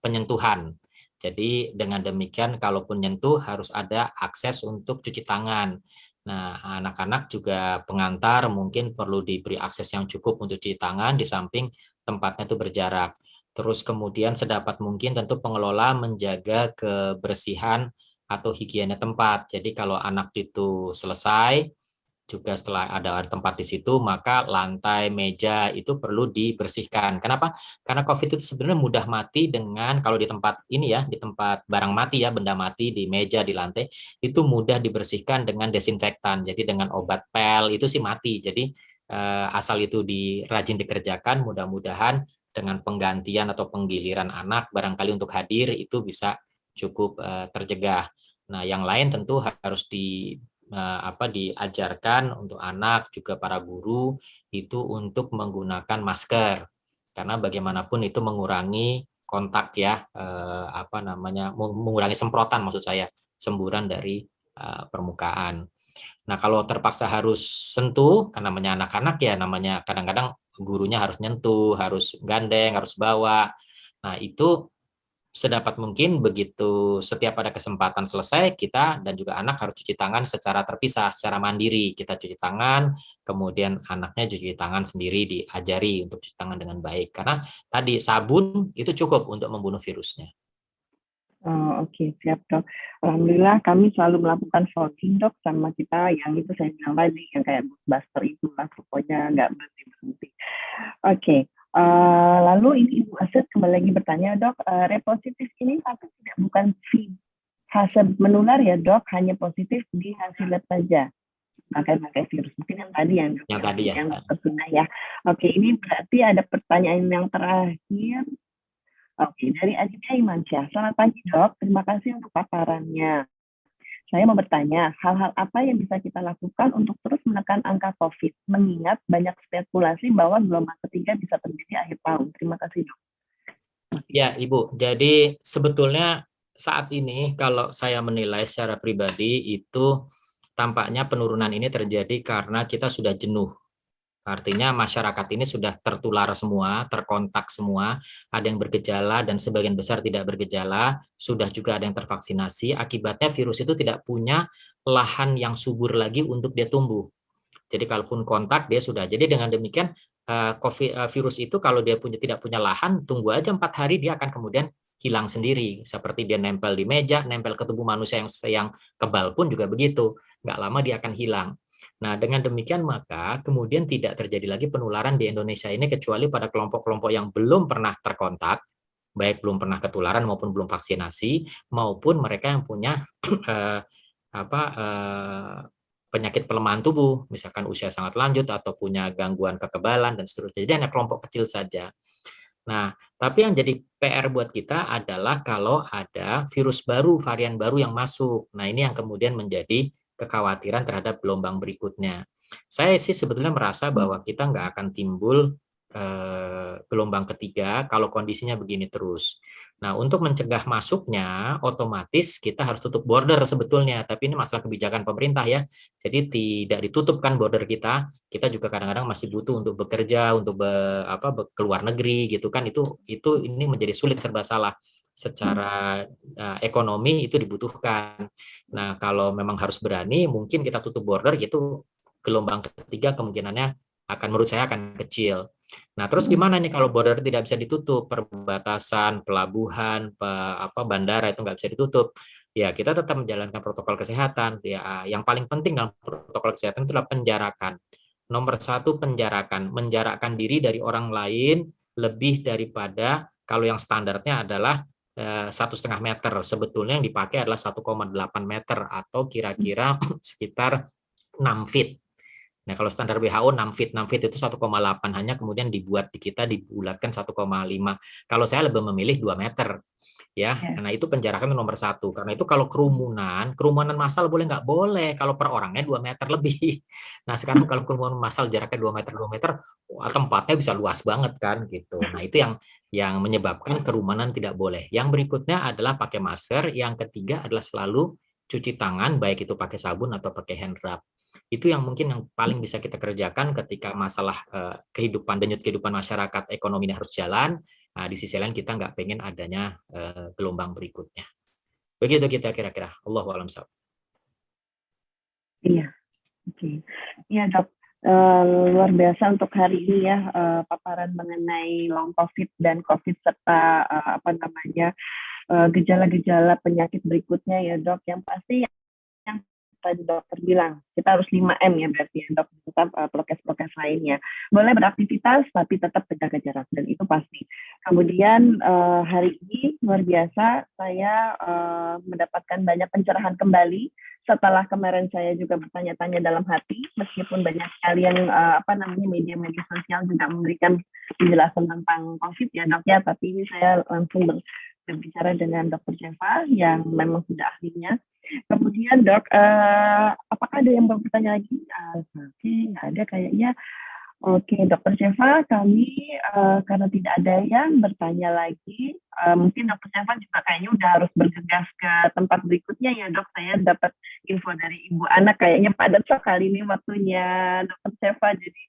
penyentuhan. Jadi dengan demikian kalaupun nyentuh harus ada akses untuk cuci tangan. Nah, anak-anak juga pengantar mungkin perlu diberi akses yang cukup untuk cuci tangan di samping tempatnya itu berjarak. Terus kemudian sedapat mungkin tentu pengelola menjaga kebersihan atau higiena tempat. Jadi kalau anak itu selesai, juga setelah ada tempat di situ, maka lantai, meja itu perlu dibersihkan. Kenapa? Karena COVID itu sebenarnya mudah mati dengan, kalau di tempat ini ya, di tempat barang mati ya, benda mati di meja, di lantai, itu mudah dibersihkan dengan desinfektan. Jadi dengan obat pel itu sih mati. Jadi asal itu rajin dikerjakan, mudah-mudahan dengan penggantian atau penggiliran anak, barangkali untuk hadir, itu bisa cukup tercegah. Nah, yang lain tentu harus diajarkan untuk anak juga para guru itu untuk menggunakan masker karena bagaimanapun itu mengurangi kontak ya mengurangi semprotan maksud saya semburan dari permukaan. Nah kalau terpaksa harus sentuh karena namanya anak-anak ya namanya kadang-kadang gurunya harus nyentuh, harus gandeng, harus bawa. Nah itu sedapat mungkin begitu setiap ada kesempatan selesai kita dan juga anak harus cuci tangan secara terpisah, secara mandiri. Kita cuci tangan, kemudian anaknya cuci tangan sendiri, diajari untuk cuci tangan dengan baik. Karena tadi sabun itu cukup untuk membunuh virusnya. Oke, siap dok. Alhamdulillah kami selalu melakukan fogging dok sama kita yang itu saya bilang tadi yang kayak buster itu lah pokoknya nggak berhenti. Oke. Lalu ini Ibu Aset kembali lagi bertanya dok, repositif ini tapi bukan hasil menular ya dok, hanya positif di hasil lab saja, pakai virus mungkin yang tadi yang tersudah ya. Oke, ini berarti ada pertanyaan yang terakhir. Oke, dari Aditya Imansyah. Selamat pagi dok, terima kasih untuk paparannya. Saya mau bertanya, hal-hal apa yang bisa kita lakukan untuk terus menekan angka COVID, mengingat banyak spekulasi bahwa gelombang ketiga bisa terjadi akhir tahun. Terima kasih, dok. Ya, Ibu. Jadi sebetulnya saat ini kalau saya menilai secara pribadi itu tampaknya penurunan ini terjadi karena kita sudah jenuh. Artinya masyarakat ini sudah tertular semua, terkontak semua, ada yang bergejala dan sebagian besar tidak bergejala, sudah juga ada yang tervaksinasi, akibatnya virus itu tidak punya lahan yang subur lagi untuk dia tumbuh. Jadi kalaupun kontak dia sudah. Jadi dengan demikian virus itu kalau dia tidak punya lahan, tunggu aja 4 hari dia akan kemudian hilang sendiri. Seperti dia nempel di meja, nempel ke tubuh manusia yang kebal pun juga begitu. Nggak lama dia akan hilang. Nah, dengan demikian maka kemudian tidak terjadi lagi penularan di Indonesia ini kecuali pada kelompok-kelompok yang belum pernah terkontak, baik belum pernah ketularan maupun belum vaksinasi, maupun mereka yang punya penyakit pelemahan tubuh, misalkan usia sangat lanjut atau punya gangguan kekebalan dan seterusnya. Jadi hanya kelompok kecil saja. Nah, tapi yang jadi PR buat kita adalah kalau ada virus baru, varian baru yang masuk. Nah, ini yang kemudian menjadi kekhawatiran terhadap gelombang berikutnya. Saya sih sebetulnya merasa bahwa kita nggak akan timbul gelombang ketiga kalau kondisinya begini terus. Nah, untuk mencegah masuknya, otomatis kita harus tutup border sebetulnya. Tapi ini masalah kebijakan pemerintah ya. Jadi tidak ditutupkan border kita. Kita juga kadang-kadang masih butuh untuk bekerja, untuk keluar negeri gitu kan. Itu ini menjadi sulit serba salah. Secara ekonomi itu dibutuhkan. Nah, kalau memang harus berani, mungkin kita tutup border gitu, gelombang ketiga kemungkinannya menurut saya akan kecil. Nah, terus gimana nih kalau border tidak bisa ditutup, perbatasan, pelabuhan, bandara itu nggak bisa ditutup? Ya, kita tetap menjalankan protokol kesehatan. Ya, yang paling penting dalam protokol kesehatan itu adalah penjarakan. Nomor 1 penjarakan, menjarakkan diri dari orang lain lebih daripada kalau yang standarnya adalah 1,5 meter. Sebetulnya yang dipakai adalah 1,8 meter atau kira-kira sekitar 6 feet. Nah, kalau standar WHO 6 feet itu 1,8, hanya kemudian dibulatkan 1,5. Kalau saya lebih memilih 2 meter. ya. Ya. Nah itu penjarakan nomor 1. Karena itu kalau kerumunan massal boleh nggak boleh kalau per orangnya 2 meter lebih. Nah sekarang kalau kerumunan massal jaraknya 2 meter, wah, tempatnya bisa luas banget kan gitu. Nah itu yang menyebabkan kerumunan tidak boleh. Yang berikutnya adalah pakai masker. Yang ketiga adalah selalu cuci tangan, baik itu pakai sabun atau pakai hand rub. Itu yang mungkin yang paling bisa kita kerjakan ketika masalah kehidupan, denyut kehidupan masyarakat, ekonomi ini harus jalan. Nah, di sisi lain kita nggak pengen adanya gelombang berikutnya. Begitu kita kira-kira. Allahu a'lam bishawab. Iya, oke. Iya dok, luar biasa untuk hari ini ya, paparan mengenai long COVID dan COVID serta gejala-gejala penyakit berikutnya ya dok. Yang pasti yang tadi dokter bilang, kita harus 5M ya berarti ya dok, tetap prokes-prokes lainnya. Boleh beraktivitas tapi tetap jaga jarak, dan itu pasti. Kemudian hari ini luar biasa, saya mendapatkan banyak pencerahan kembali setelah kemarin saya juga bertanya-tanya dalam hati, meskipun banyak sekali yang media-media sosial juga memberikan penjelasan tentang COVID ya dok ya, tapi ini saya langsung berbicara dengan Dr. Seva yang memang sudah ahlinya. Kemudian dok, apakah ada yang mau bertanya lagi? Oke, nggak ada kayaknya. Oke, Dr. Seva, kami karena tidak ada yang bertanya lagi, mungkin Dr. Seva juga kayaknya udah harus bergegas ke tempat berikutnya ya dok. Saya dapat info dari Ibu Anak, kayaknya padat sekali ini waktunya Dr. Seva. Jadi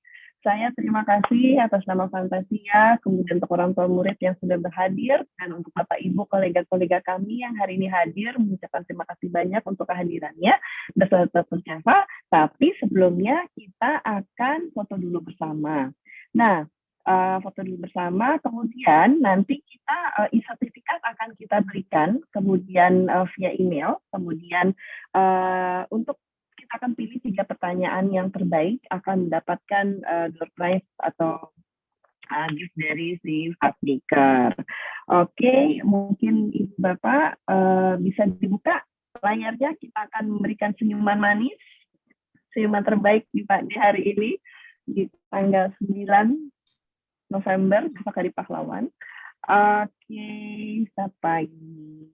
saya terima kasih atas nama Fantasia, kemudian untuk orang tua murid yang sudah berhadir, dan untuk Bapak Ibu kolega-kolega kami yang hari ini hadir, mengucapkan terima kasih banyak untuk kehadirannya beserta Dr. Seva. Tapi sebelumnya kita akan foto dulu bersama. Nah, foto dulu bersama, kemudian nanti kita e-sertifikat akan kita berikan, kemudian via email, kemudian untuk kita akan pilih 3 pertanyaan yang terbaik, akan mendapatkan door prize atau gift dari si Fatmaker. Oke, mungkin Ibu Bapak bisa dibuka layarnya, kita akan memberikan senyuman manis, senyuman terbaik di hari ini, di tanggal 9 November, Hari Pahlawan. Oke, siapa ini?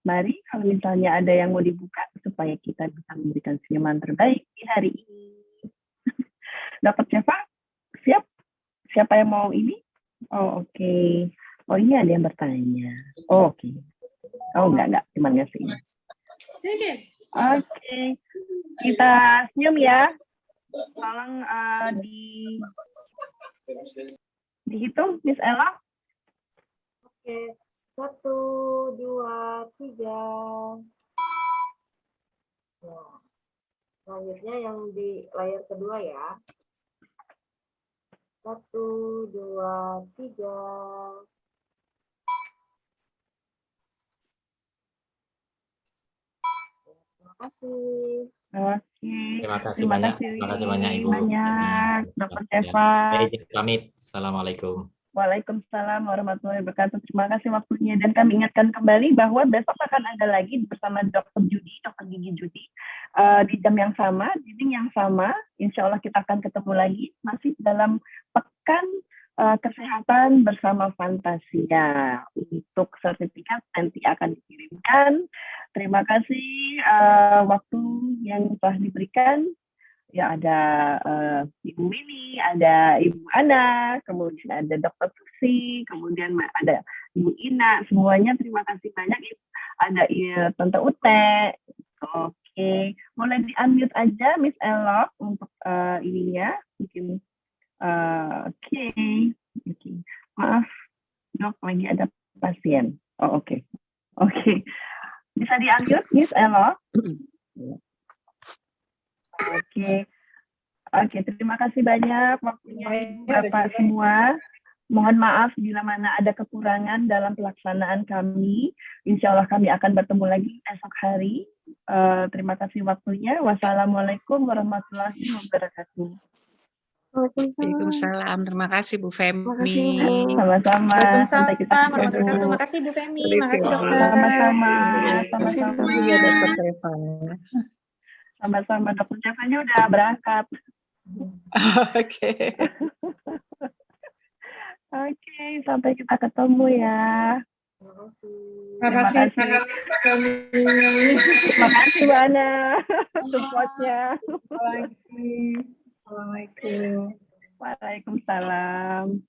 Mari kalau misalnya ada yang mau dibuka supaya kita bisa memberikan senyuman terbaik di hari ini. Dapat siapa? Siap? Siapa yang mau ini? Oh, oke. Oh, ini ada yang bertanya. Oh, oke. Oh, enggak. Cuma ngasih. Oke. Kita senyum ya. Tolong dihitung, Miss Ella. Oke. 1, 2, 3. Nah, selanjutnya yang di layar kedua ya. 1, 2, 3. Terima kasih. Oke. Terima kasih banyak. Terima kasih banyak Ibu. Banyak, Dr. Seva. Saya izin pamit. Assalamualaikum. Waalaikumsalam warahmatullahi wabarakatuh. Terima kasih waktunya, dan kami ingatkan kembali bahwa besok akan ada lagi bersama Dr. Gigi Judi di jam yang sama, di link yang sama. Insya Allah kita akan ketemu lagi masih dalam pekan kesehatan bersama Fantasia. Untuk sertifikat nanti akan dikirimkan. Terima kasih waktu yang telah diberikan. Ya, ada Ibu Mini, ada Ibu Ana, kemudian ada Dr. Susi, kemudian ada Ibu Ina, semuanya terima kasih banyak. Ada Tante Ute. Oke, boleh di-unmute aja Miss Ella untuk ininya, mungkin. Oke. Maaf, dok, lagi ada pasien. Oh, oke. Bisa di-unmute Miss Ella? Oke, terima kasih banyak waktunya Bapak semua. Mohon maaf bila mana ada kekurangan dalam pelaksanaan kami. Insya Allah kami akan bertemu lagi esok hari. Terima kasih waktunya. Wassalamualaikum warahmatullahi wabarakatuh. Waalaikumsalam. Terima kasih Bu Femi. Terima kasih, Bu. Sama-sama. Sampai kita Waalaikumsalam warahmatullahi ketemu. wabarakatuh. Makasih Bu Femi, makasih dokter. Sama-sama. Sama-sama. Iya, Dr. Seva. Sama-sama. Dr. Seva-nya udah berangkat. Oke. Oke, sampai kita ketemu ya. Terima kasih. Terima kasih. Terima kasih Bu Ana supportnya. Assalamualaikum. Waalaikumsalam.